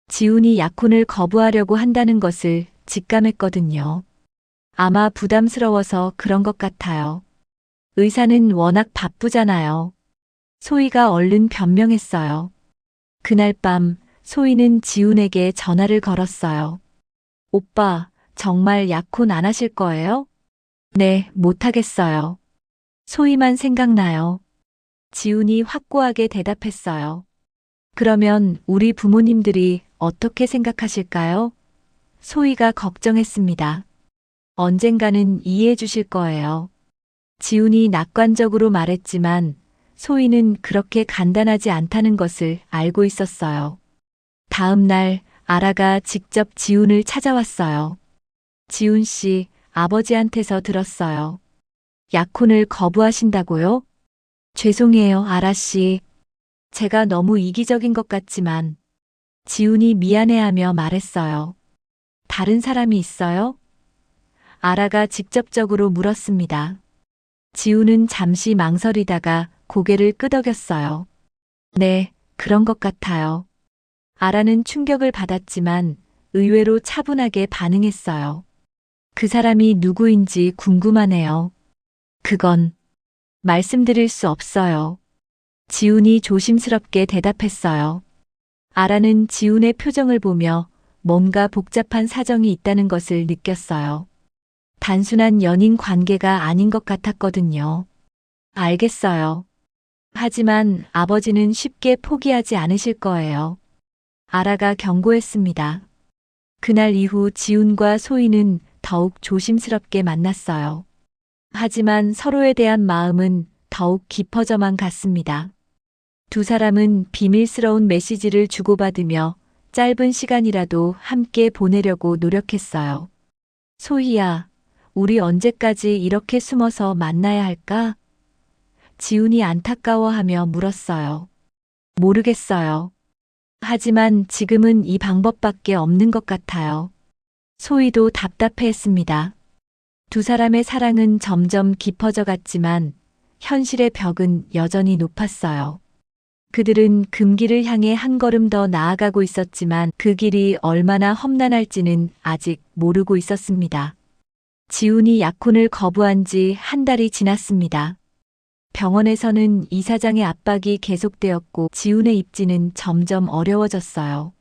지훈이 약혼을 거부하려고 한다는 것을 직감했거든요. 아마 부담스러워서 그런 것 같아요. 의사는 워낙 바쁘잖아요. 소희가 얼른 변명했어요. 그날 밤 소희는 지훈에게 전화를 걸었어요. 오빠, 정말 약혼 안 하실 거예요? 네, 못하겠어요. 소희만 생각나요. 지훈이 확고하게 대답했어요. 그러면 우리 부모님들이 어떻게 생각하실까요? 소희가 걱정했습니다. 언젠가는 이해해 주실 거예요. 지훈이 낙관적으로 말했지만 소희는 그렇게 간단하지 않다는 것을 알고 있었어요. 다음 날 아라가 직접 지훈을 찾아왔어요. 지훈 씨, 아버지한테서 들었어요. 약혼을 거부하신다고요? 죄송해요, 아라 씨. 제가 너무 이기적인 것 같지만 지훈이 미안해하며 말했어요. 다른 사람이 있어요? 아라가 직접적으로 물었습니다. 지훈은 잠시 망설이다가 고개를 끄덕였어요. 네, 그런 것 같아요. 아라는 충격을 받았지만 의외로 차분하게 반응했어요. 그 사람이 누구인지 궁금하네요. 그건 말씀드릴 수 없어요. 지훈이 조심스럽게 대답했어요. 아라는 지훈의 표정을 보며 뭔가 복잡한 사정이 있다는 것을 느꼈어요. 단순한 연인 관계가 아닌 것 같았거든요. 알겠어요. 하지만 아버지는 쉽게 포기하지 않으실 거예요. 아라가 경고했습니다. 그날 이후 지훈과 소희는 더욱 조심스럽게 만났어요. 하지만 서로에 대한 마음은 더욱 깊어져만 갔습니다. 두 사람은 비밀스러운 메시지를 주고받으며 짧은 시간이라도 함께 보내려고 노력했어요. 소희야, 우리 언제까지 이렇게 숨어서 만나야 할까? 지훈이 안타까워하며 물었어요. 모르겠어요. 하지만 지금은 이 방법밖에 없는 것 같아요. 소희도 답답해했습니다. 두 사람의 사랑은 점점 깊어져 갔지만 현실의 벽은 여전히 높았어요. 그들은 금기를 향해 한 걸음 더 나아가고 있었지만 그 길이 얼마나 험난할지는 아직 모르고 있었습니다. 지훈이 약혼을 거부한 지 한 달이 지났습니다. 병원에서는 이사장의 압박이 계속되었고 지훈의 입지는 점점 어려워졌어요.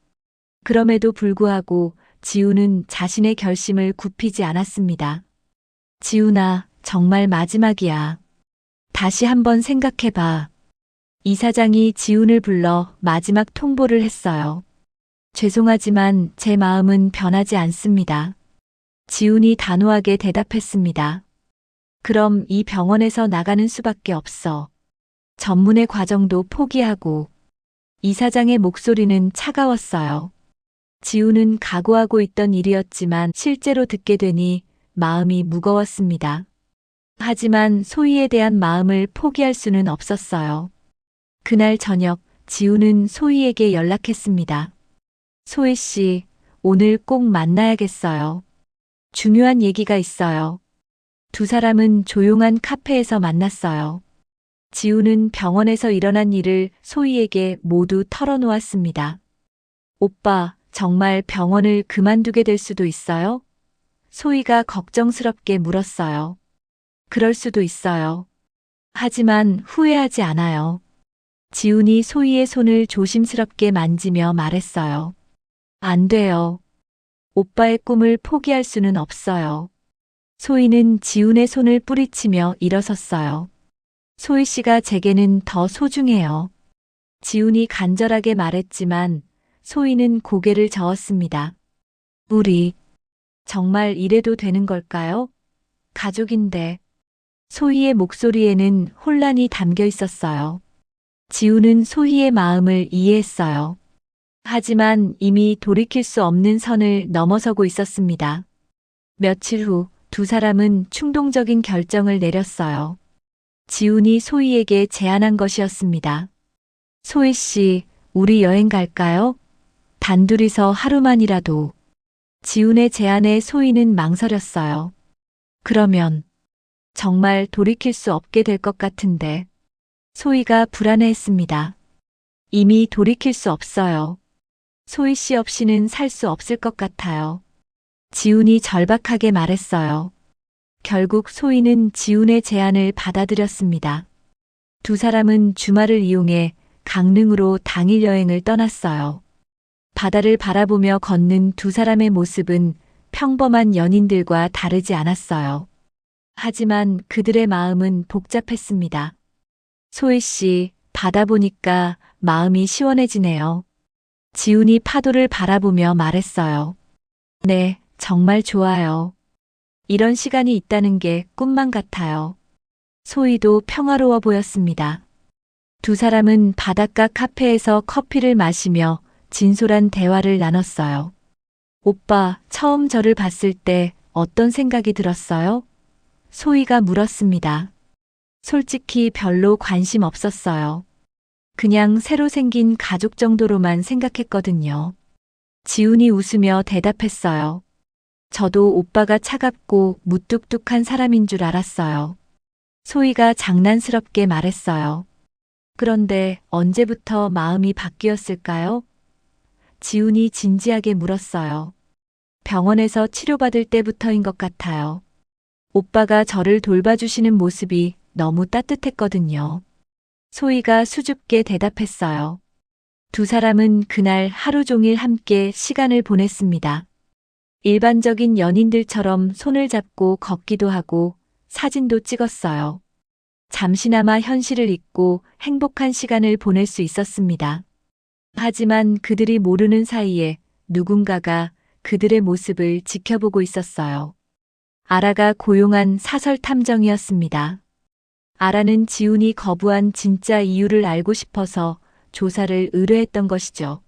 그럼에도 불구하고 지훈은 자신의 결심을 굽히지 않았습니다. 지훈아, 정말 마지막이야. 다시 한번 생각해봐. 이사장이 지훈을 불러 마지막 통보를 했어요. 죄송하지만 제 마음은 변하지 않습니다. 지훈이 단호하게 대답했습니다. 그럼 이 병원에서 나가는 수밖에 없어. 전문의 과정도 포기하고. 이사장의 목소리는 차가웠어요. 지훈은 각오하고 있던 일이었지만 실제로 듣게 되니 마음이 무거웠습니다. 하지만 소희에 대한 마음을 포기할 수는 없었어요. 그날 저녁 지훈은 소희에게 연락했습니다. 소희 씨, 오늘 꼭 만나야겠어요. 중요한 얘기가 있어요. 두 사람은 조용한 카페에서 만났어요. 지훈은 병원에서 일어난 일을 소희에게 모두 털어놓았습니다. 오빠, 정말 병원을 그만두게 될 수도 있어요? 소희가 걱정스럽게 물었어요. 그럴 수도 있어요. 하지만 후회하지 않아요. 지훈이 소희의 손을 조심스럽게 만지며 말했어요. 안 돼요. 오빠의 꿈을 포기할 수는 없어요. 소희는 지훈의 손을 뿌리치며 일어섰어요. 소희 씨가 제게는 더 소중해요. 지훈이 간절하게 말했지만 소희는 고개를 저었습니다. 우리 정말 이래도 되는 걸까요? 가족인데. 소희의 목소리에는 혼란이 담겨 있었어요. 지훈은 소희의 마음을 이해했어요. 하지만 이미 돌이킬 수 없는 선을 넘어서고 있었습니다. 며칠 후 두 사람은 충동적인 결정을 내렸어요. 지훈이 소희에게 제안한 것이었습니다. 소희 씨, 우리 여행 갈까요? 단둘이서 하루만이라도. 지훈의 제안에 소희는 망설였어요. 그러면 정말 돌이킬 수 없게 될 것 같은데. 소희가 불안해했습니다. 이미 돌이킬 수 없어요. 소희 씨 없이는 살 수 없을 것 같아요. 지훈이 절박하게 말했어요. 결국 소희는 지훈의 제안을 받아들였습니다. 두 사람은 주말을 이용해 강릉으로 당일 여행을 떠났어요. 바다를 바라보며 걷는 두 사람의 모습은 평범한 연인들과 다르지 않았어요. 하지만 그들의 마음은 복잡했습니다. 소희 씨, 바다 보니까 마음이 시원해지네요. 지훈이 파도를 바라보며 말했어요. 네, 정말 좋아요. 이런 시간이 있다는 게 꿈만 같아요. 소희도 평화로워 보였습니다. 두 사람은 바닷가 카페에서 커피를 마시며 진솔한 대화를 나눴어요. 오빠, 처음 저를 봤을 때 어떤 생각이 들었어요? 소희가 물었습니다. 솔직히 별로 관심 없었어요. 그냥 새로 생긴 가족 정도로만 생각했거든요. 지훈이 웃으며 대답했어요. 저도 오빠가 차갑고 무뚝뚝한 사람인 줄 알았어요. 소희가 장난스럽게 말했어요. 그런데 언제부터 마음이 바뀌었을까요? 지훈이 진지하게 물었어요. 병원에서 치료받을 때부터인 것 같아요. 오빠가 저를 돌봐주시는 모습이 너무 따뜻했거든요. 소희가 수줍게 대답했어요. 두 사람은 그날 하루 종일 함께 시간을 보냈습니다. 일반적인 연인들처럼 손을 잡고 걷기도 하고 사진도 찍었어요. 잠시나마 현실을 잊고 행복한 시간을 보낼 수 있었습니다. 하지만 그들이 모르는 사이에 누군가가 그들의 모습을 지켜보고 있었어요. 아라가 고용한 사설 탐정이었습니다. 아라는 지훈이 거부한 진짜 이유를 알고 싶어서 조사를 의뢰했던 것이죠.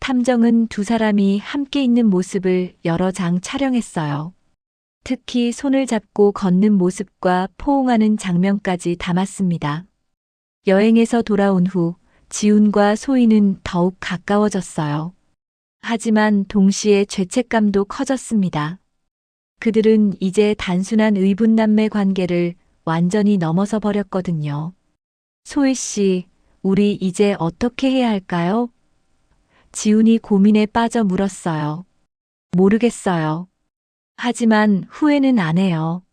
탐정은 두 사람이 함께 있는 모습을 여러 장 촬영했어요. 특히 손을 잡고 걷는 모습과 포옹하는 장면까지 담았습니다. 여행에서 돌아온 후 지훈과 소희는 더욱 가까워졌어요. 하지만 동시에 죄책감도 커졌습니다. 그들은 이제 단순한 의붓남매 관계를 완전히 넘어서 버렸거든요. 소희 씨, 우리 이제 어떻게 해야 할까요? 지훈이 고민에 빠져 물었어요. 모르겠어요. 하지만 후회는 안 해요.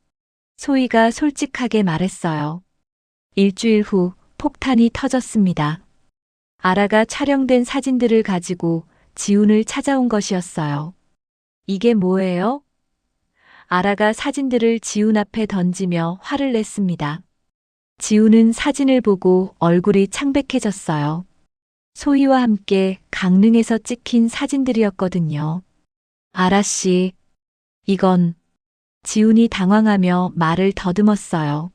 소희가 솔직하게 말했어요. 일주일 후 폭탄이 터졌습니다. 아라가 촬영된 사진들을 가지고 지훈을 찾아온 것이었어요. 이게 뭐예요? 아라가 사진들을 지훈 앞에 던지며 화를 냈습니다. 지훈은 사진을 보고 얼굴이 창백해졌어요. 소희와 함께 강릉에서 찍힌 사진들이었거든요. 아라 씨, 이건... 지훈이 당황하며 말을 더듬었어요.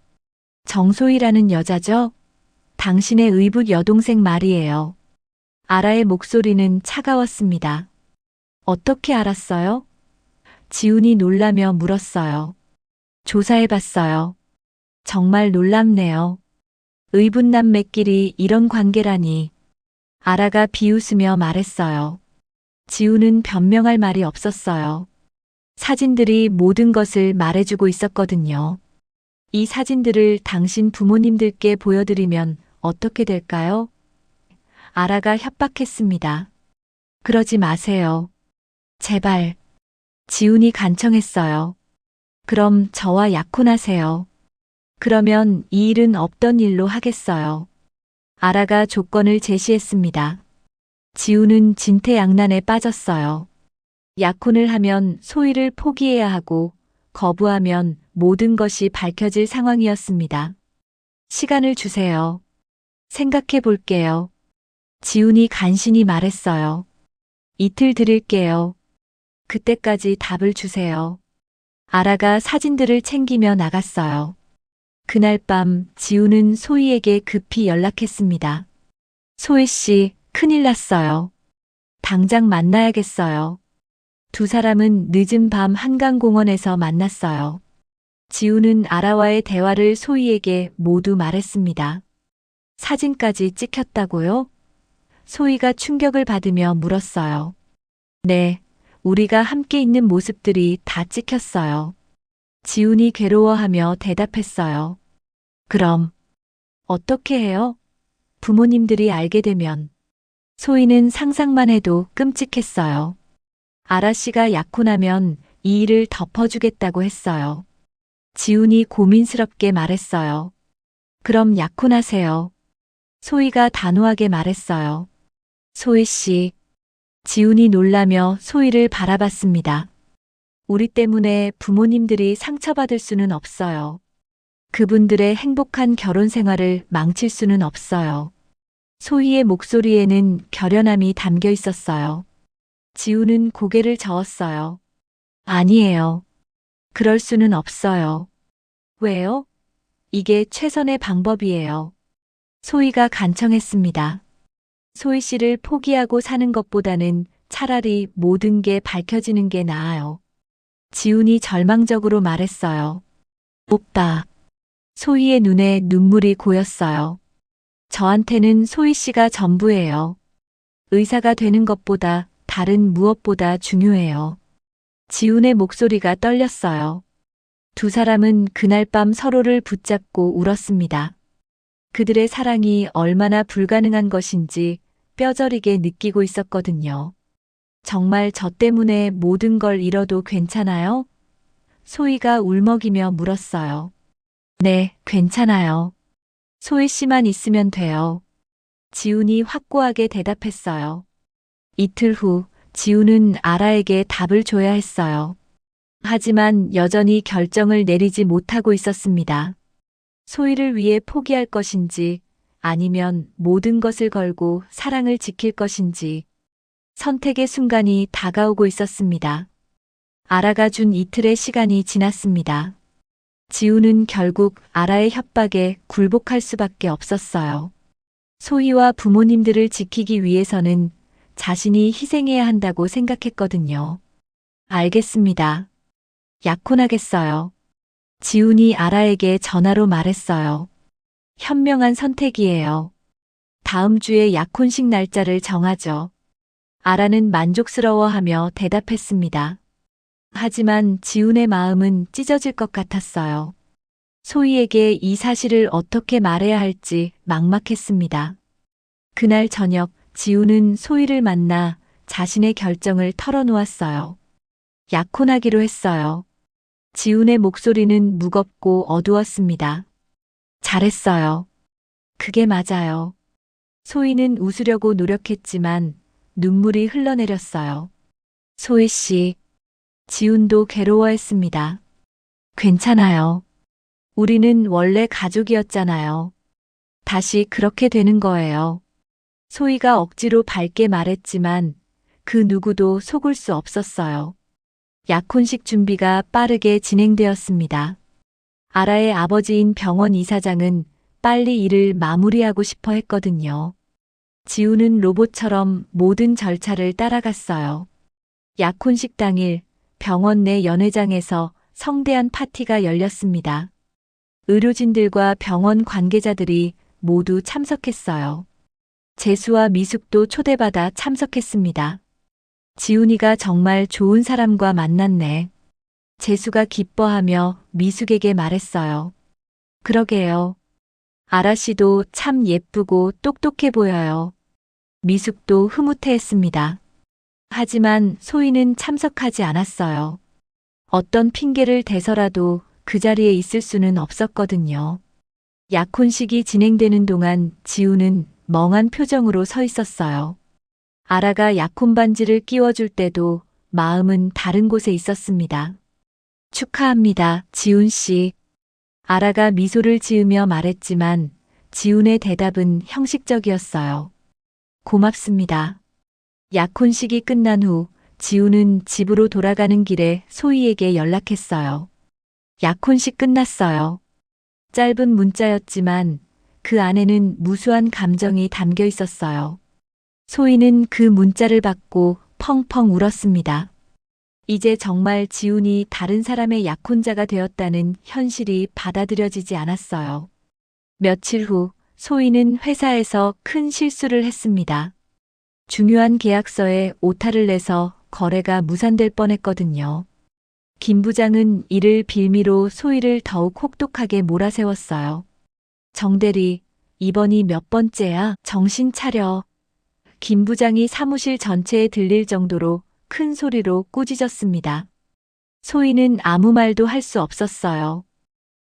정소희라는 여자죠? 당신의 의붓 여동생 말이에요. 아라의 목소리는 차가웠습니다. 어떻게 알았어요? 지훈이 놀라며 물었어요. 조사해봤어요. 정말 놀랍네요. 의붓남매끼리 이런 관계라니. 아라가 비웃으며 말했어요. 지훈은 변명할 말이 없었어요. 사진들이 모든 것을 말해주고 있었거든요. 이 사진들을 당신 부모님들께 보여드리면 어떻게 될까요? 아라가 협박했습니다. 그러지 마세요. 제발. 지훈이 간청했어요. 그럼 저와 약혼하세요. 그러면 이 일은 없던 일로 하겠어요. 아라가 조건을 제시했습니다. 지훈은 진퇴양난에 빠졌어요. 약혼을 하면 소희를 포기해야 하고 거부하면 모든 것이 밝혀질 상황이었습니다. 시간을 주세요. 생각해 볼게요. 지훈이 간신히 말했어요. 이틀 드릴게요. 그때까지 답을 주세요. 아라가 사진들을 챙기며 나갔어요. 그날 밤 지훈은 소희에게 급히 연락했습니다. 소희 씨, 큰일 났어요. 당장 만나야겠어요. 두 사람은 늦은 밤 한강공원에서 만났어요. 지훈은 아라와의 대화를 소희에게 모두 말했습니다. 사진까지 찍혔다고요? 소희가 충격을 받으며 물었어요. 네, 우리가 함께 있는 모습들이 다 찍혔어요. 지훈이 괴로워하며 대답했어요. 그럼 어떻게 해요? 부모님들이 알게 되면. 소희는 상상만 해도 끔찍했어요. 아라 씨가 약혼하면 이 일을 덮어주겠다고 했어요. 지훈이 고민스럽게 말했어요. 그럼 약혼하세요. 소희가 단호하게 말했어요. 소희 씨. 지훈이 놀라며 소희를 바라봤습니다. 우리 때문에 부모님들이 상처받을 수는 없어요. 그분들의 행복한 결혼 생활을 망칠 수는 없어요. 소희의 목소리에는 결연함이 담겨 있었어요. 지훈은 고개를 저었어요. 아니에요. 그럴 수는 없어요. 왜요? 이게 최선의 방법이에요. 소희가 간청했습니다. 소희 씨를 포기하고 사는 것보다는 차라리 모든 게 밝혀지는 게 나아요. 지훈이 절망적으로 말했어요. 오빠. 소희의 눈에 눈물이 고였어요. 저한테는 소희 씨가 전부예요. 의사가 되는 것보다 다른 무엇보다 중요해요. 지훈의 목소리가 떨렸어요. 두 사람은 그날 밤 서로를 붙잡고 울었습니다. 그들의 사랑이 얼마나 불가능한 것인지 뼈저리게 느끼고 있었거든요. 정말 저 때문에 모든 걸 잃어도 괜찮아요? 소희가 울먹이며 물었어요. 네, 괜찮아요. 소희 씨만 있으면 돼요. 지훈이 확고하게 대답했어요. 이틀 후 지훈은 아라에게 답을 줘야 했어요. 하지만 여전히 결정을 내리지 못하고 있었습니다. 소희를 위해 포기할 것인지 아니면 모든 것을 걸고 사랑을 지킬 것인지 선택의 순간이 다가오고 있었습니다. 아라가 준 이틀의 시간이 지났습니다. 지훈은 결국 아라의 협박에 굴복할 수밖에 없었어요. 소희와 부모님들을 지키기 위해서는 자신이 희생해야 한다고 생각했거든요. 알겠습니다. 약혼하겠어요. 지훈이 아라에게 전화로 말했어요. 현명한 선택이에요. 다음 주에 약혼식 날짜를 정하죠. 아라는 만족스러워하며 대답했습니다. 하지만 지훈의 마음은 찢어질 것 같았어요. 소희에게 이 사실을 어떻게 말해야 할지 막막했습니다. 그날 저녁 지훈은 소희를 만나 자신의 결정을 털어놓았어요. 약혼하기로 했어요. 지훈의 목소리는 무겁고 어두웠습니다. 잘했어요. 그게 맞아요. 소희는 웃으려고 노력했지만 눈물이 흘러내렸어요. 소희 씨. 지훈도 괴로워했습니다. 괜찮아요. 우리는 원래 가족이었잖아요. 다시 그렇게 되는 거예요. 소희가 억지로 밝게 말했지만 그 누구도 속을 수 없었어요. 약혼식 준비가 빠르게 진행되었습니다. 아라의 아버지인 병원 이사장은 빨리 일을 마무리하고 싶어 했거든요. 지훈은 로봇처럼 모든 절차를 따라갔어요. 약혼식 당일 병원 내 연회장에서 성대한 파티가 열렸습니다. 의료진들과 병원 관계자들이 모두 참석했어요. 재수와 미숙도 초대받아 참석했습니다. 지훈이가 정말 좋은 사람과 만났네. 재수가 기뻐하며 미숙에게 말했어요. 그러게요. 아라 씨도 참 예쁘고 똑똑해 보여요. 미숙도 흐뭇해했습니다. 하지만 소희는 참석하지 않았어요. 어떤 핑계를 대서라도 그 자리에 있을 수는 없었거든요. 약혼식이 진행되는 동안 지훈은 멍한 표정으로 서 있었어요. 아라가 약혼 반지를 끼워줄 때도 마음은 다른 곳에 있었습니다. 축하합니다, 지훈 씨. 아라가 미소를 지으며 말했지만 지훈의 대답은 형식적이었어요. 고맙습니다. 약혼식이 끝난 후 지훈은 집으로 돌아가는 길에 소희에게 연락했어요. 약혼식 끝났어요. 짧은 문자였지만 그 안에는 무수한 감정이 담겨 있었어요. 소희는 그 문자를 받고 펑펑 울었습니다. 이제 정말 지훈이 다른 사람의 약혼자가 되었다는 현실이 받아들여지지 않았어요. 며칠 후 소희는 회사에서 큰 실수를 했습니다. 중요한 계약서에 오타를 내서 거래가 무산될 뻔했거든요. 김 부장은 이를 빌미로 소희를 더욱 혹독하게 몰아세웠어요. 정대리, 이번이 몇 번째야? 정신 차려. 김 부장이 사무실 전체에 들릴 정도로 큰 소리로 꾸짖었습니다. 소희는 아무 말도 할 수 없었어요.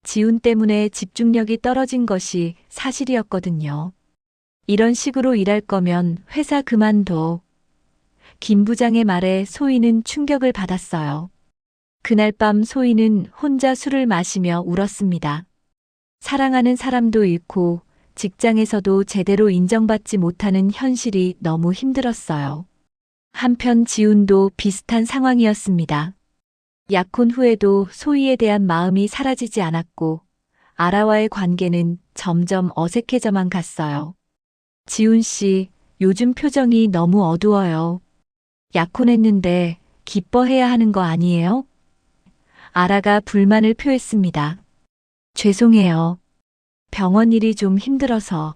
지훈 때문에 집중력이 떨어진 것이 사실이었거든요. 이런 식으로 일할 거면 회사 그만둬. 김 부장의 말에 소희는 충격을 받았어요. 그날 밤 소희는 혼자 술을 마시며 울었습니다. 사랑하는 사람도 잃고 직장에서도 제대로 인정받지 못하는 현실이 너무 힘들었어요. 한편 지훈도 비슷한 상황이었습니다. 약혼 후에도 소희에 대한 마음이 사라지지 않았고 아라와의 관계는 점점 어색해져만 갔어요. 지훈 씨, 요즘 표정이 너무 어두워요. 약혼했는데 기뻐해야 하는 거 아니에요? 아라가 불만을 표했습니다. 죄송해요. 병원 일이 좀 힘들어서.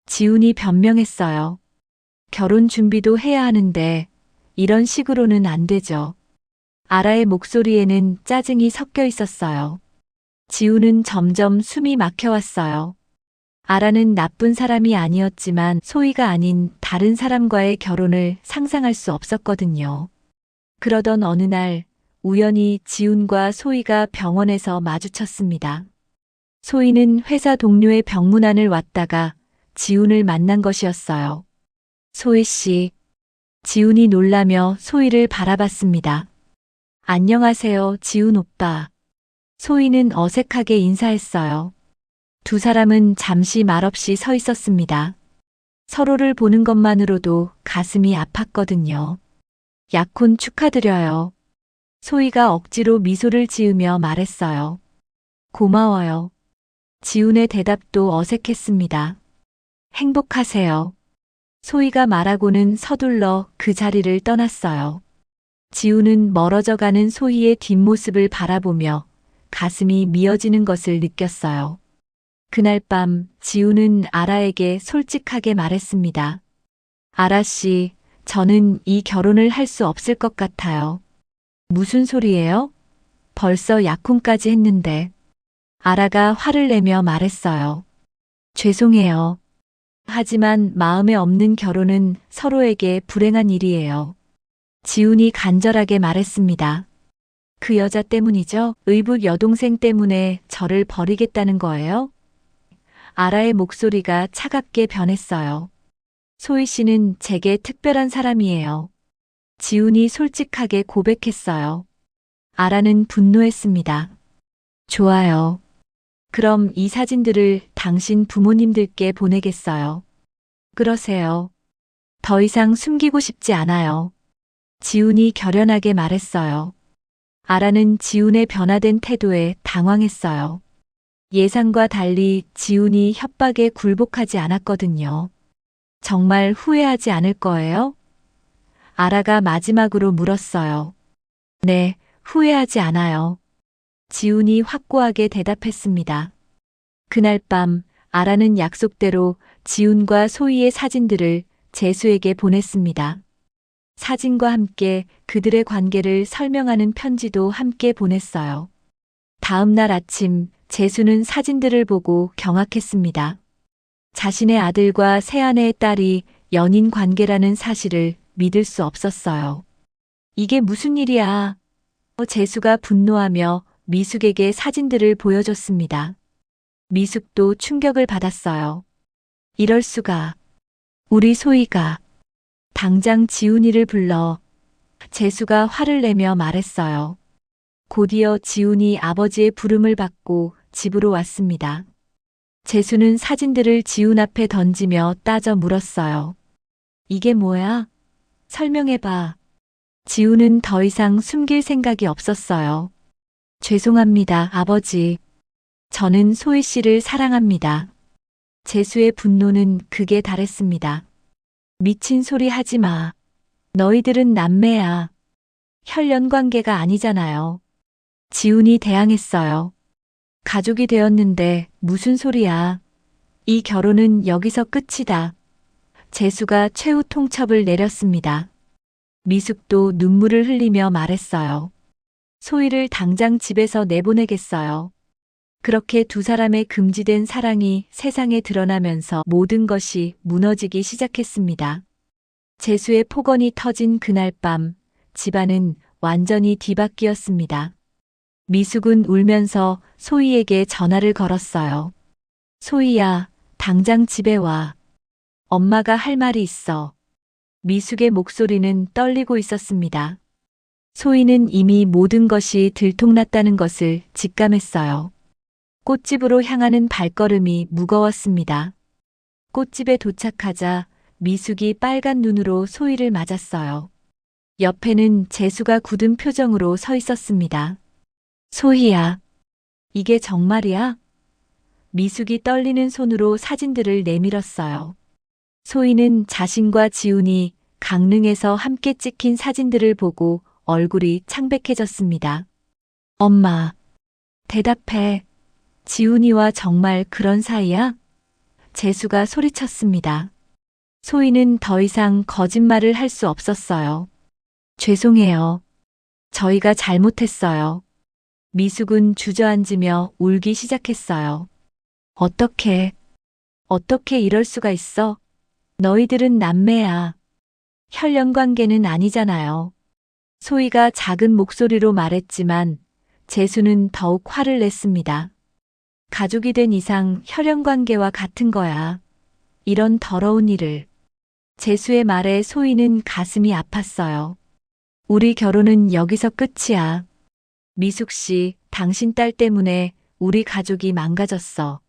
지훈이 변명했어요. 결혼 준비도 해야 하는데 이런 식으로는 안 되죠. 아라의 목소리에는 짜증이 섞여 있었어요. 지훈은 점점 숨이 막혀왔어요. 아라는 나쁜 사람이 아니었지만 소희가 아닌 다른 사람과의 결혼을 상상할 수 없었거든요. 그러던 어느 날 우연히 지훈과 소희가 병원에서 마주쳤습니다. 소희는 회사 동료의 병문안을 왔다가 지훈을 만난 것이었어요. 소희 씨. 지훈이 놀라며 소희를 바라봤습니다. 안녕하세요, 지훈 오빠. 소희는 어색하게 인사했어요. 두 사람은 잠시 말없이 서 있었습니다. 서로를 보는 것만으로도 가슴이 아팠거든요. 약혼 축하드려요. 소희가 억지로 미소를 지으며 말했어요. 고마워요. 지훈의 대답도 어색했습니다. 행복하세요. 소희가 말하고는 서둘러 그 자리를 떠났어요. 지훈은 멀어져 가는 소희의 뒷모습을 바라보며 가슴이 미어지는 것을 느꼈어요. 그날 밤 지훈은 아라에게 솔직하게 말했습니다. 아라 씨, 저는 이 결혼을 할 수 없을 것 같아요. 무슨 소리예요? 벌써 약혼까지 했는데. 아라가 화를 내며 말했어요. 죄송해요. 하지만 마음에 없는 결혼은 서로에게 불행한 일이에요. 지훈이 간절하게 말했습니다. 그 여자 때문이죠? 의붓 여동생 때문에 저를 버리겠다는 거예요? 아라의 목소리가 차갑게 변했어요. 소희 씨는 제게 특별한 사람이에요. 지훈이 솔직하게 고백했어요. 아라는 분노했습니다. 좋아요. 그럼 이 사진들을 당신 부모님들께 보내겠어요. 그러세요. 더 이상 숨기고 싶지 않아요. 지훈이 결연하게 말했어요. 아라는 지훈의 변화된 태도에 당황했어요. 예상과 달리 지훈이 협박에 굴복하지 않았거든요. 정말 후회하지 않을 거예요? 아라가 마지막으로 물었어요. 네, 후회하지 않아요. 지훈이 확고하게 대답했습니다. 그날 밤 아라는 약속대로 지훈과 소희의 사진들을 재수에게 보냈습니다. 사진과 함께 그들의 관계를 설명하는 편지도 함께 보냈어요. 다음 날 아침 재수는 사진들을 보고 경악했습니다. 자신의 아들과 새아내의 딸이 연인 관계라는 사실을 믿을 수 없었어요. 이게 무슨 일이야? 재수가 분노하며 미숙에게 사진들을 보여줬습니다. 미숙도 충격을 받았어요. 이럴 수가. 우리 소희가. 당장 지훈이를 불러. 재수가 화를 내며 말했어요. 곧이어 지훈이 아버지의 부름을 받고 집으로 왔습니다. 재수는 사진들을 지훈 앞에 던지며 따져 물었어요. 이게 뭐야? 설명해봐. 지훈은 더 이상 숨길 생각이 없었어요. 죄송합니다, 아버지. 저는 소희 씨를 사랑합니다. 재수의 분노는 극에 달했습니다. 미친 소리 하지 마. 너희들은 남매야. 혈연 관계가 아니잖아요. 지훈이 대항했어요. 가족이 되었는데 무슨 소리야. 이 결혼은 여기서 끝이다. 재수가 최후 통첩을 내렸습니다. 미숙도 눈물을 흘리며 말했어요. 소희를 당장 집에서 내보내겠어요. 그렇게 두 사람의 금지된 사랑이 세상에 드러나면서 모든 것이 무너지기 시작했습니다. 재수의 폭언이 터진 그날 밤, 집안은 완전히 뒤바뀌었습니다. 미숙은 울면서 소희에게 전화를 걸었어요. 소희야, 당장 집에 와. 엄마가 할 말이 있어. 미숙의 목소리는 떨리고 있었습니다. 소희는 이미 모든 것이 들통났다는 것을 직감했어요. 꽃집으로 향하는 발걸음이 무거웠습니다. 꽃집에 도착하자 미숙이 빨간 눈으로 소희를 맞았어요. 옆에는 재수가 굳은 표정으로 서 있었습니다. 소희야, 이게 정말이야? 미숙이 떨리는 손으로 사진들을 내밀었어요. 소희는 자신과 지훈이 강릉에서 함께 찍힌 사진들을 보고 얼굴이 창백해졌습니다. 엄마, 대답해. 지훈이와 정말 그런 사이야? 재수가 소리쳤습니다. 소희는 더 이상 거짓말을 할 수 없었어요. 죄송해요. 저희가 잘못했어요. 미숙은 주저앉으며 울기 시작했어요. 어떻게 이럴 수가 있어? 너희들은 남매야. 혈연 관계는 아니잖아요. 소희가 작은 목소리로 말했지만 재수는 더욱 화를 냈습니다. 가족이 된 이상 혈연 관계와 같은 거야. 이런 더러운 일을. 재수의 말에 소희는 가슴이 아팠어요. 우리 결혼은 여기서 끝이야. 미숙 씨, 당신 딸 때문에 우리 가족이 망가졌어.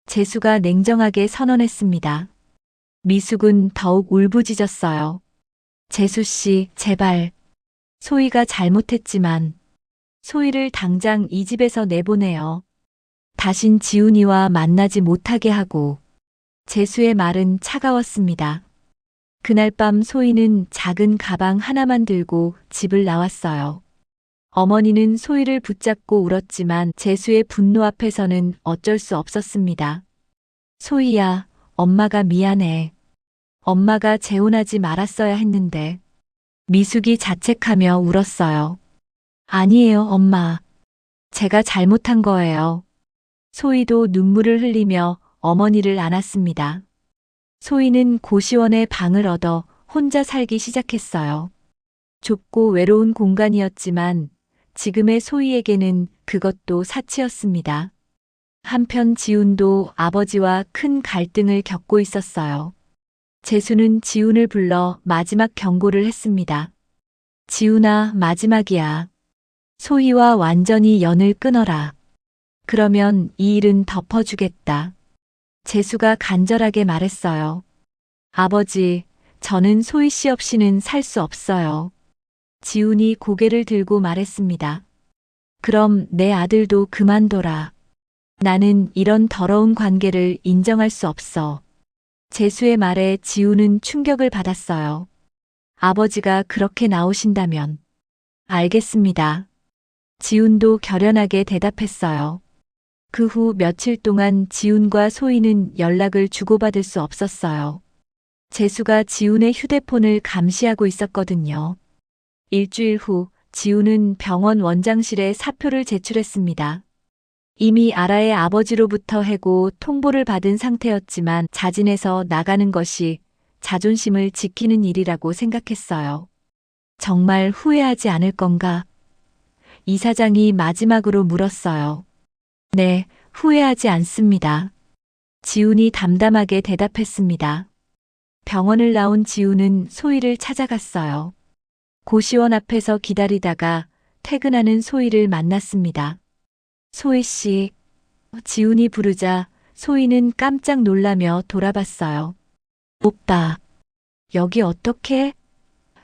재수가 냉정하게 선언했습니다. 미숙은 더욱 울부짖었어요. 재수 씨, 제발. 소희가 잘못했지만 소희를 당장 이 집에서 내보내요. 다신 지훈이와 만나지 못하게 하고. 재수의 말은 차가웠습니다. 그날 밤 소희는 작은 가방 하나만 들고 집을 나왔어요. 어머니는 소희를 붙잡고 울었지만 재수의 분노 앞에서는 어쩔 수 없었습니다. 소희야, 엄마가 미안해. 엄마가 재혼하지 말았어야 했는데. 미숙이 자책하며 울었어요. 아니에요, 엄마. 제가 잘못한 거예요. 소희도 눈물을 흘리며 어머니를 안았습니다. 소희는 고시원에 방을 얻어 혼자 살기 시작했어요. 좁고 외로운 공간이었지만 지금의 소희에게는 그것도 사치였습니다. 한편 지훈도 아버지와 큰 갈등을 겪고 있었어요. 재수는 지훈을 불러 마지막 경고를 했습니다. 지훈아, 마지막이야. 소희와 완전히 연을 끊어라. 그러면 이 일은 덮어주겠다. 재수가 간절하게 말했어요. 아버지, 저는 소희 씨 없이는 살 수 없어요. 지훈이 고개를 들고 말했습니다. 그럼 내 아들도 그만둬라. 나는 이런 더러운 관계를 인정할 수 없어. 재수의 말에 지훈은 충격을 받았어요. 아버지가 그렇게 나오신다면. 알겠습니다. 지훈도 결연하게 대답했어요. 그 후 며칠 동안 지훈과 소희는 연락을 주고받을 수 없었어요. 재수가 지훈의 휴대폰을 감시하고 있었거든요. 일주일 후 지훈은 병원 원장실에 사표를 제출했습니다. 이미 아라의 아버지로부터 해고 통보를 받은 상태였지만 자진해서 나가는 것이 자존심을 지키는 일이라고 생각했어요. 정말 후회하지 않을 건가? 이사장이 마지막으로 물었어요. 네, 후회하지 않습니다. 지훈이 담담하게 대답했습니다. 병원을 나온 지훈은 소희를 찾아갔어요. 고시원 앞에서 기다리다가 퇴근하는 소희를 만났습니다. 소희 씨, 지훈이 부르자 소희는 깜짝 놀라며 돌아봤어요. 오빠, 여기 어떻게?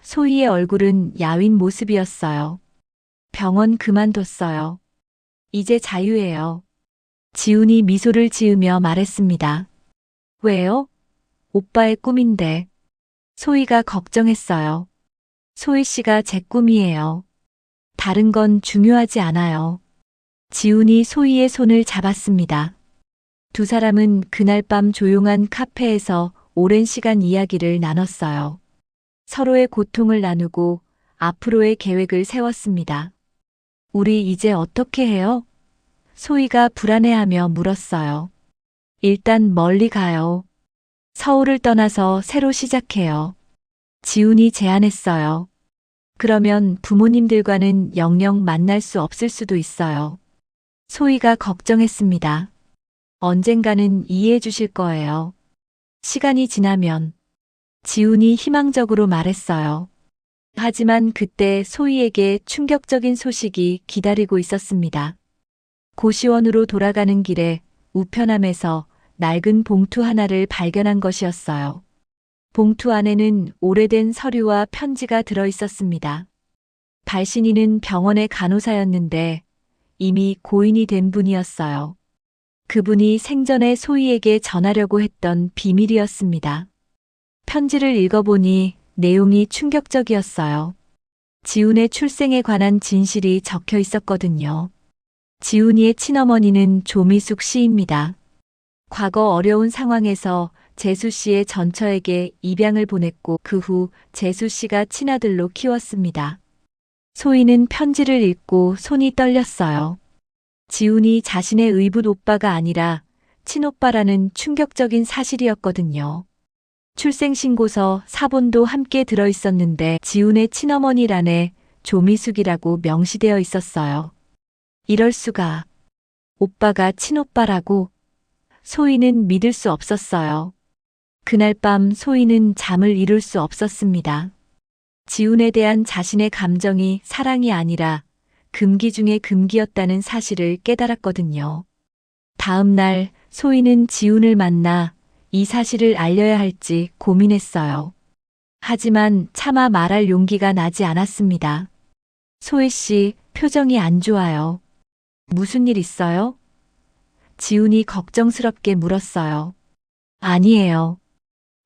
소희의 얼굴은 야윈 모습이었어요. 병원 그만뒀어요. 이제 자유예요. 지훈이 미소를 지으며 말했습니다. 왜요? 오빠의 꿈인데. 소희가 걱정했어요. 소희 씨가 제 꿈이에요. 다른 건 중요하지 않아요. 지훈이 소희의 손을 잡았습니다. 두 사람은 그날 밤 조용한 카페에서 오랜 시간 이야기를 나눴어요. 서로의 고통을 나누고 앞으로의 계획을 세웠습니다. 우리 이제 어떻게 해요? 소희가 불안해하며 물었어요. 일단 멀리 가요. 서울을 떠나서 새로 시작해요. 지훈이 제안했어요. 그러면 부모님들과는 영영 만날 수 없을 수도 있어요. 소희가 걱정했습니다. 언젠가는 이해해 주실 거예요. 시간이 지나면. 지훈이 희망적으로 말했어요. 하지만 그때 소희에게 충격적인 소식이 기다리고 있었습니다. 고시원으로 돌아가는 길에 우편함에서 낡은 봉투 하나를 발견한 것이었어요. 봉투 안에는 오래된 서류와 편지가 들어 있었습니다. 발신인은 병원의 간호사였는데 이미 고인이 된 분이었어요. 그분이 생전에 소희에게 전하려고 했던 비밀이었습니다. 편지를 읽어보니 내용이 충격적이었어요. 지훈의 출생에 관한 진실이 적혀 있었거든요. 지훈이의 친어머니는 조미숙 씨입니다. 과거 어려운 상황에서 재수 씨의 전처에게 입양을 보냈고 그 후 재수 씨가 친아들로 키웠습니다. 소희는 편지를 읽고 손이 떨렸어요. 지훈이 자신의 의붓 오빠가 아니라 친오빠라는 충격적인 사실이었거든요. 출생신고서 사본도 함께 들어있었는데 지훈의 친어머니란에 조미숙이라고 명시되어 있었어요. 이럴 수가. 오빠가 친오빠라고. 소희는 믿을 수 없었어요. 그날 밤 소희는 잠을 이룰 수 없었습니다. 지훈에 대한 자신의 감정이 사랑이 아니라 금기 중의 금기였다는 사실을 깨달았거든요. 다음 날 소희는 지훈을 만나 이 사실을 알려야 할지 고민했어요. 하지만 차마 말할 용기가 나지 않았습니다. 소희 씨, 표정이 안 좋아요. 무슨 일 있어요? 지훈이 걱정스럽게 물었어요. 아니에요.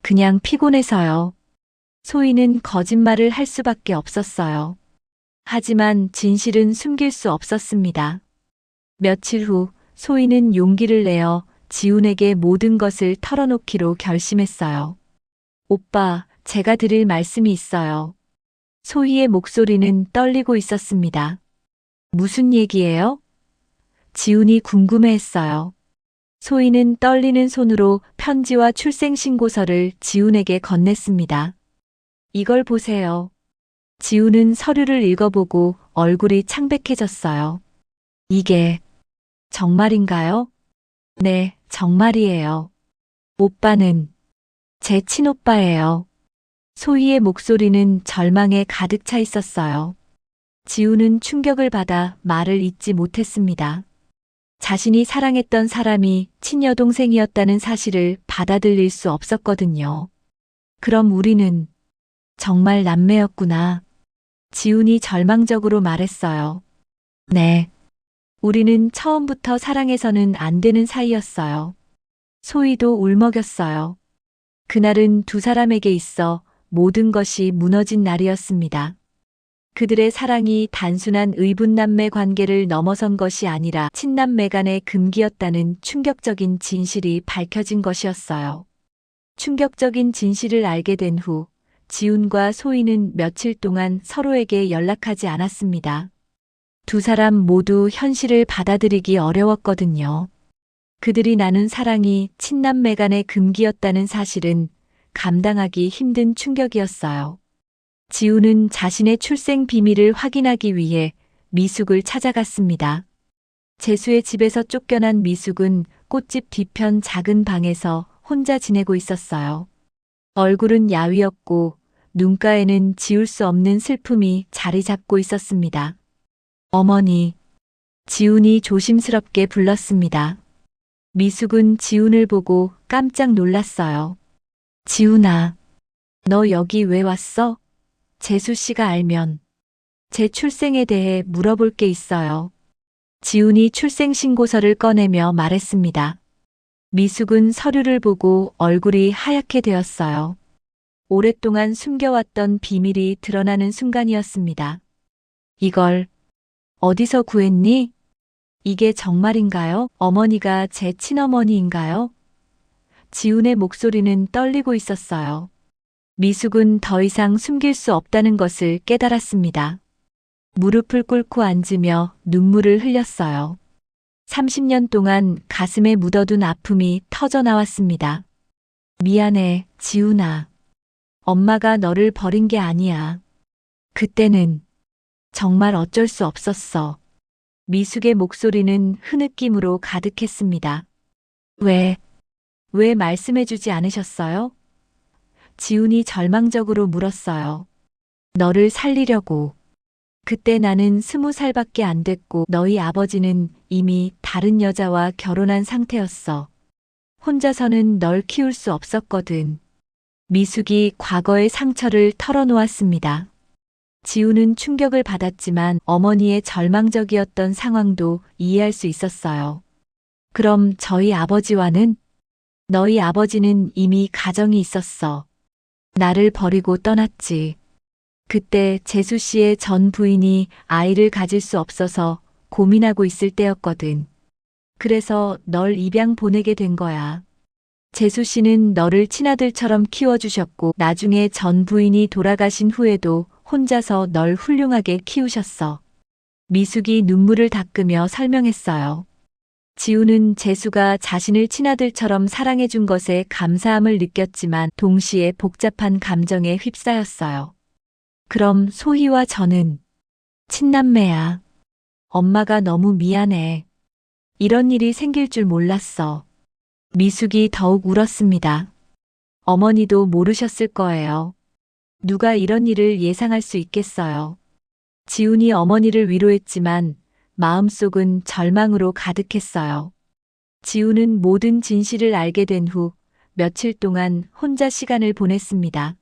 그냥 피곤해서요. 소희는 거짓말을 할 수밖에 없었어요. 하지만 진실은 숨길 수 없었습니다. 며칠 후 소희는 용기를 내어 지훈에게 모든 것을 털어놓기로 결심했어요. 오빠, 제가 드릴 말씀이 있어요. 소희의 목소리는 떨리고 있었습니다. 무슨 얘기예요? 지훈이 궁금해했어요. 소희는 떨리는 손으로 편지와 출생신고서를 지훈에게 건넸습니다. 이걸 보세요. 지훈은 서류를 읽어보고 얼굴이 창백해졌어요. 이게 정말인가요? 네, 정말이에요. 오빠는 제 친오빠예요. 소희의 목소리는 절망에 가득 차 있었어요. 지훈은 충격을 받아 말을 잇지 못했습니다. 자신이 사랑했던 사람이 친여동생이었다는 사실을 받아들일 수 없었거든요. 그럼 우리는 정말 남매였구나. 지훈이 절망적으로 말했어요. 네. 우리는 처음부터 사랑해서는 안 되는 사이였어요. 소희도 울먹였어요. 그날은 두 사람에게 있어 모든 것이 무너진 날이었습니다. 그들의 사랑이 단순한 의붓남매 관계를 넘어선 것이 아니라 친남매 간의 금기였다는 충격적인 진실이 밝혀진 것이었어요. 충격적인 진실을 알게 된 후 지훈과 소희는 며칠 동안 서로에게 연락하지 않았습니다. 두 사람 모두 현실을 받아들이기 어려웠거든요. 그들이 나눈 사랑이 친남매 간의 금기였다는 사실은 감당하기 힘든 충격이었어요. 지훈은 자신의 출생 비밀을 확인하기 위해 미숙을 찾아갔습니다. 재수의 집에서 쫓겨난 미숙은 꽃집 뒤편 작은 방에서 혼자 지내고 있었어요. 얼굴은 야위었고 눈가에는 지울 수 없는 슬픔이 자리 잡고 있었습니다. 어머니. 지훈이 조심스럽게 불렀습니다. 미숙은 지훈을 보고 깜짝 놀랐어요. 지훈아, 너 여기 왜 왔어? 재수 씨가 알면 제 출생에 대해 물어볼 게 있어요. 지훈이 출생신고서를 꺼내며 말했습니다. 미숙은 서류를 보고 얼굴이 하얗게 되었어요. 오랫동안 숨겨왔던 비밀이 드러나는 순간이었습니다. 이걸 어디서 구했니? 이게 정말인가요? 어머니가 제 친어머니인가요? 지훈의 목소리는 떨리고 있었어요. 미숙은 더 이상 숨길 수 없다는 것을 깨달았습니다. 무릎을 꿇고 앉으며 눈물을 흘렸어요. 30년 동안 가슴에 묻어둔 아픔이 터져 나왔습니다. 미안해, 지훈아. 엄마가 너를 버린 게 아니야. 그때는 정말 어쩔 수 없었어. 미숙의 목소리는 흐느낌으로 가득했습니다. 왜 말씀해주지 않으셨어요? 지훈이 절망적으로 물었어요. 너를 살리려고. 그때 나는 20살밖에 안 됐고 너희 아버지는 이미 다른 여자와 결혼한 상태였어. 혼자서는 널 키울 수 없었거든. 미숙이 과거의 상처를 털어놓았습니다. 지훈은 충격을 받았지만 어머니의 절망적이었던 상황도 이해할 수 있었어요. 그럼 저희 아버지와는? 너희 아버지는 이미 가정이 있었어. 나를 버리고 떠났지. 그때 재수 씨의 전 부인이 아이를 가질 수 없어서 고민하고 있을 때였거든. 그래서 널 입양 보내게 된 거야. 재수 씨는 너를 친아들처럼 키워주셨고 나중에 전 부인이 돌아가신 후에도 혼자서 널 훌륭하게 키우셨어. 미숙이 눈물을 닦으며 설명했어요. 지훈은 재수가 자신을 친아들처럼 사랑해준 것에 감사함을 느꼈지만 동시에 복잡한 감정에 휩싸였어요. 그럼 소희와 저는 친남매야. 엄마가 너무 미안해. 이런 일이 생길 줄 몰랐어. 미숙이 더욱 울었습니다. 어머니도 모르셨을 거예요. 누가 이런 일을 예상할 수 있겠어요. 지훈이 어머니를 위로했지만 마음속은 절망으로 가득했어요. 지훈은 모든 진실을 알게 된 후 며칠 동안 혼자 시간을 보냈습니다.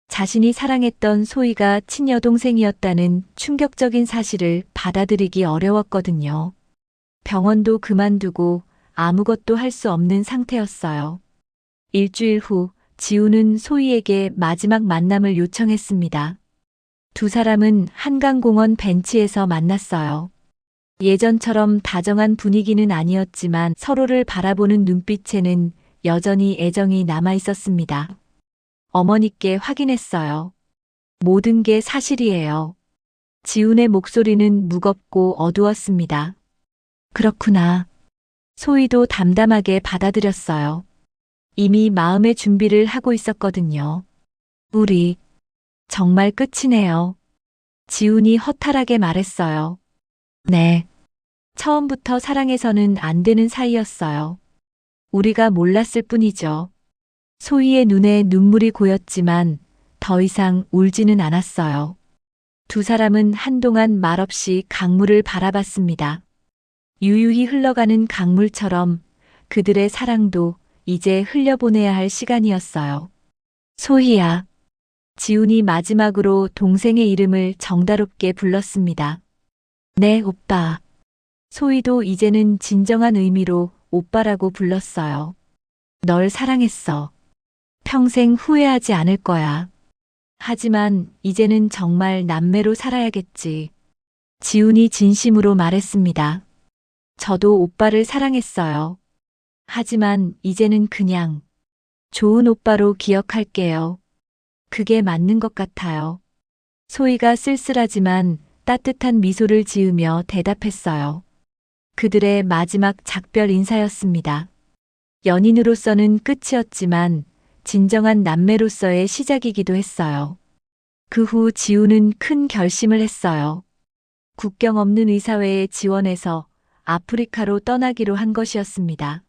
자신이 사랑했던 소희가 친여동생이었다는 충격적인 사실을 받아들이기 어려웠거든요. 병원도 그만두고 아무것도 할 수 없는 상태였어요. 일주일 후 지훈은 소희에게 마지막 만남을 요청했습니다. 두 사람은 한강공원 벤치에서 만났어요. 예전처럼 다정한 분위기는 아니었지만 서로를 바라보는 눈빛에는 여전히 애정이 남아 있었습니다. 어머니께 확인했어요. 모든 게 사실이에요. 지훈의 목소리는 무겁고 어두웠습니다. 그렇구나. 소희도 담담하게 받아들였어요. 이미 마음의 준비를 하고 있었거든요. 우리 정말 끝이네요. 지훈이 허탈하게 말했어요. 네. 처음부터 사랑해서는 안 되는 사이였어요. 우리가 몰랐을 뿐이죠. 소희의 눈에 눈물이 고였지만 더 이상 울지는 않았어요. 두 사람은 한동안 말없이 강물을 바라봤습니다. 유유히 흘러가는 강물처럼 그들의 사랑도 이제 흘려보내야 할 시간이었어요. 소희야. 지훈이 마지막으로 동생의 이름을 정다롭게 불렀습니다. 네, 오빠. 소희도 이제는 진정한 의미로 오빠라고 불렀어요. 널 사랑했어. 평생 후회하지 않을 거야. 하지만 이제는 정말 남매로 살아야겠지. 지훈이 진심으로 말했습니다. 저도 오빠를 사랑했어요. 하지만 이제는 그냥 좋은 오빠로 기억할게요. 그게 맞는 것 같아요. 소희가 쓸쓸하지만 따뜻한 미소를 지으며 대답했어요. 그들의 마지막 작별 인사였습니다. 연인으로서는 끝이었지만 진정한 남매로서의 시작이기도 했어요. 그 후 지훈은 큰 결심을 했어요. 국경 없는 의사회에 지원해서 아프리카로 떠나기로 한 것이었습니다.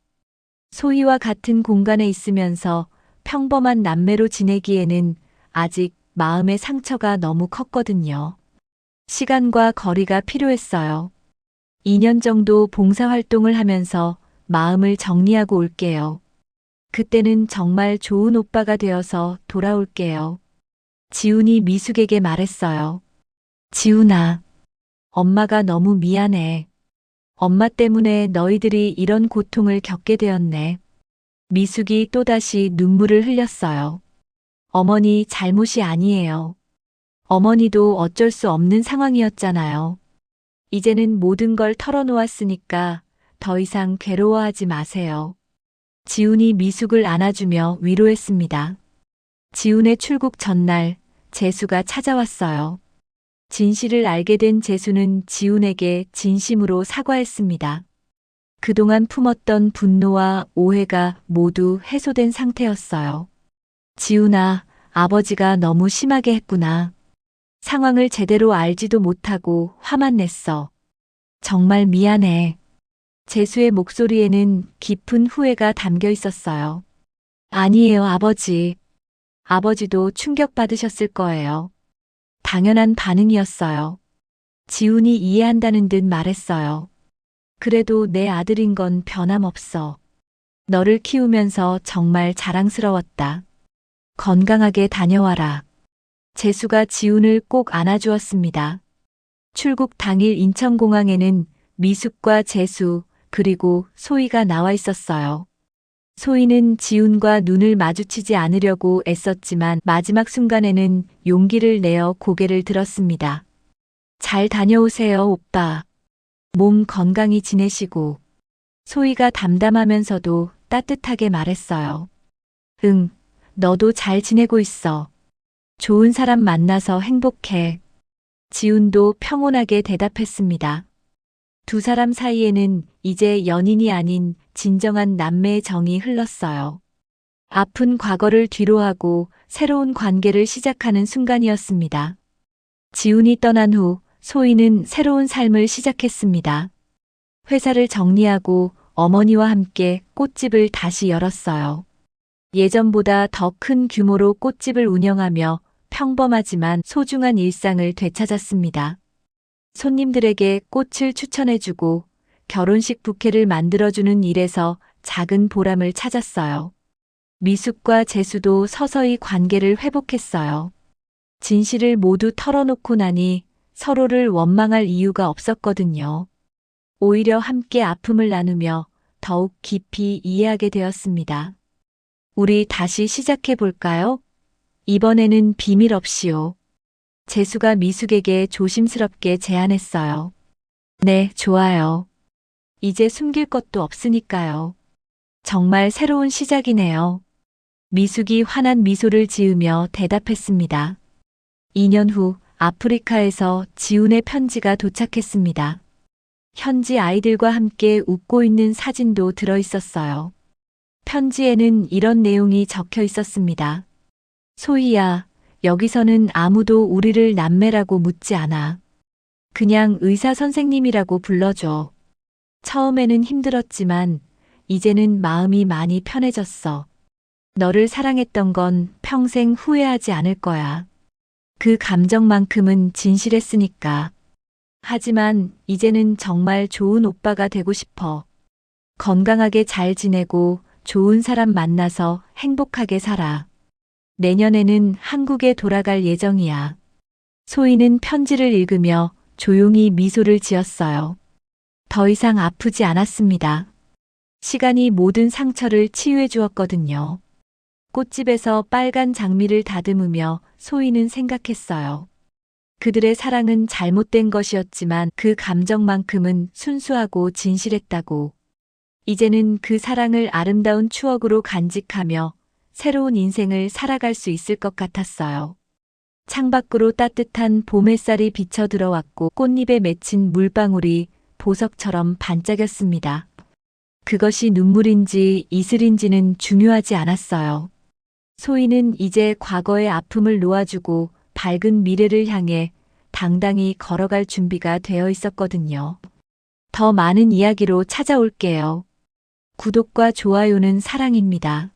소희와 같은 공간에 있으면서 평범한 남매로 지내기에는 아직 마음의 상처가 너무 컸거든요. 시간과 거리가 필요했어요. 2년 정도 봉사활동을 하면서 마음을 정리하고 올게요. 그때는 정말 좋은 오빠가 되어서 돌아올게요. 지훈이 미숙에게 말했어요. 지훈아, 엄마가 너무 미안해. 엄마 때문에 너희들이 이런 고통을 겪게 되었네. 미숙이 또다시 눈물을 흘렸어요. 어머니 잘못이 아니에요. 어머니도 어쩔 수 없는 상황이었잖아요. 이제는 모든 걸 털어놓았으니까 더 이상 괴로워하지 마세요. 지훈이 미숙을 안아주며 위로했습니다. 지훈의 출국 전날 재수가 찾아왔어요. 진실을 알게 된 재수는 지훈에게 진심으로 사과했습니다. 그동안 품었던 분노와 오해가 모두 해소된 상태였어요. 지훈아, 아버지가 너무 심하게 했구나. 상황을 제대로 알지도 못하고 화만 냈어. 정말 미안해. 재수의 목소리에는 깊은 후회가 담겨 있었어요. 아니에요, 아버지. 아버지도 충격받으셨을 거예요. 당연한 반응이었어요. 지훈이 이해한다는 듯 말했어요. 그래도 내 아들인 건 변함없어. 너를 키우면서 정말 자랑스러웠다. 건강하게 다녀와라. 재수가 지훈을 꼭 안아주었습니다. 출국 당일 인천공항에는 미숙과 재수 그리고 소희가 나와 있었어요. 소희는 지훈과 눈을 마주치지 않으려고 애썼지만 마지막 순간에는 용기를 내어 고개를 들었습니다. 잘 다녀오세요, 오빠. 몸 건강히 지내시고. 소희가 담담하면서도 따뜻하게 말했어요. 응, 너도 잘 지내고 있어. 좋은 사람 만나서 행복해. 지훈도 평온하게 대답했습니다. 두 사람 사이에는 이제 연인이 아닌 진정한 남매의 정이 흘렀어요. 아픈 과거를 뒤로하고 새로운 관계를 시작하는 순간이었습니다. 지훈이 떠난 후 소희는 새로운 삶을 시작했습니다. 회사를 정리하고 어머니와 함께 꽃집을 다시 열었어요. 예전보다 더 큰 규모로 꽃집을 운영하며 평범하지만 소중한 일상을 되찾았습니다. 손님들에게 꽃을 추천해주고 결혼식 부케를 만들어주는 일에서 작은 보람을 찾았어요. 미숙과 재수도 서서히 관계를 회복했어요. 진실을 모두 털어놓고 나니 서로를 원망할 이유가 없었거든요. 오히려 함께 아픔을 나누며 더욱 깊이 이해하게 되었습니다. 우리 다시 시작해 볼까요? 이번에는 비밀 없이요. 재수가 미숙에게 조심스럽게 제안했어요. 네, 좋아요. 이제 숨길 것도 없으니까요. 정말 새로운 시작이네요. 미숙이 환한 미소를 지으며 대답했습니다. 2년 후 아프리카에서 지훈의 편지가 도착했습니다. 현지 아이들과 함께 웃고 있는 사진도 들어 있었어요. 편지에는 이런 내용이 적혀 있었습니다. 소희야, 여기서는 아무도 우리를 남매라고 묻지 않아. 그냥 의사 선생님이라고 불러줘. 처음에는 힘들었지만 이제는 마음이 많이 편해졌어. 너를 사랑했던 건 평생 후회하지 않을 거야. 그 감정만큼은 진실했으니까. 하지만 이제는 정말 좋은 오빠가 되고 싶어. 건강하게 잘 지내고 좋은 사람 만나서 행복하게 살아. 내년에는 한국에 돌아갈 예정이야. 소희는 편지를 읽으며 조용히 미소를 지었어요. 더 이상 아프지 않았습니다. 시간이 모든 상처를 치유해 주었거든요. 꽃집에서 빨간 장미를 다듬으며 소희는 생각했어요. 그들의 사랑은 잘못된 것이었지만 그 감정만큼은 순수하고 진실했다고. 이제는 그 사랑을 아름다운 추억으로 간직하며 새로운 인생을 살아갈 수 있을 것 같았어요. 창밖으로 따뜻한 봄 햇살이 비쳐 들어왔고 꽃잎에 맺힌 물방울이 보석처럼 반짝였습니다. 그것이 눈물인지 이슬인지는 중요하지 않았어요. 소희는 이제 과거의 아픔을 놓아주고 밝은 미래를 향해 당당히 걸어갈 준비가 되어 있었거든요. 더 많은 이야기로 찾아올게요. 구독과 좋아요는 사랑입니다.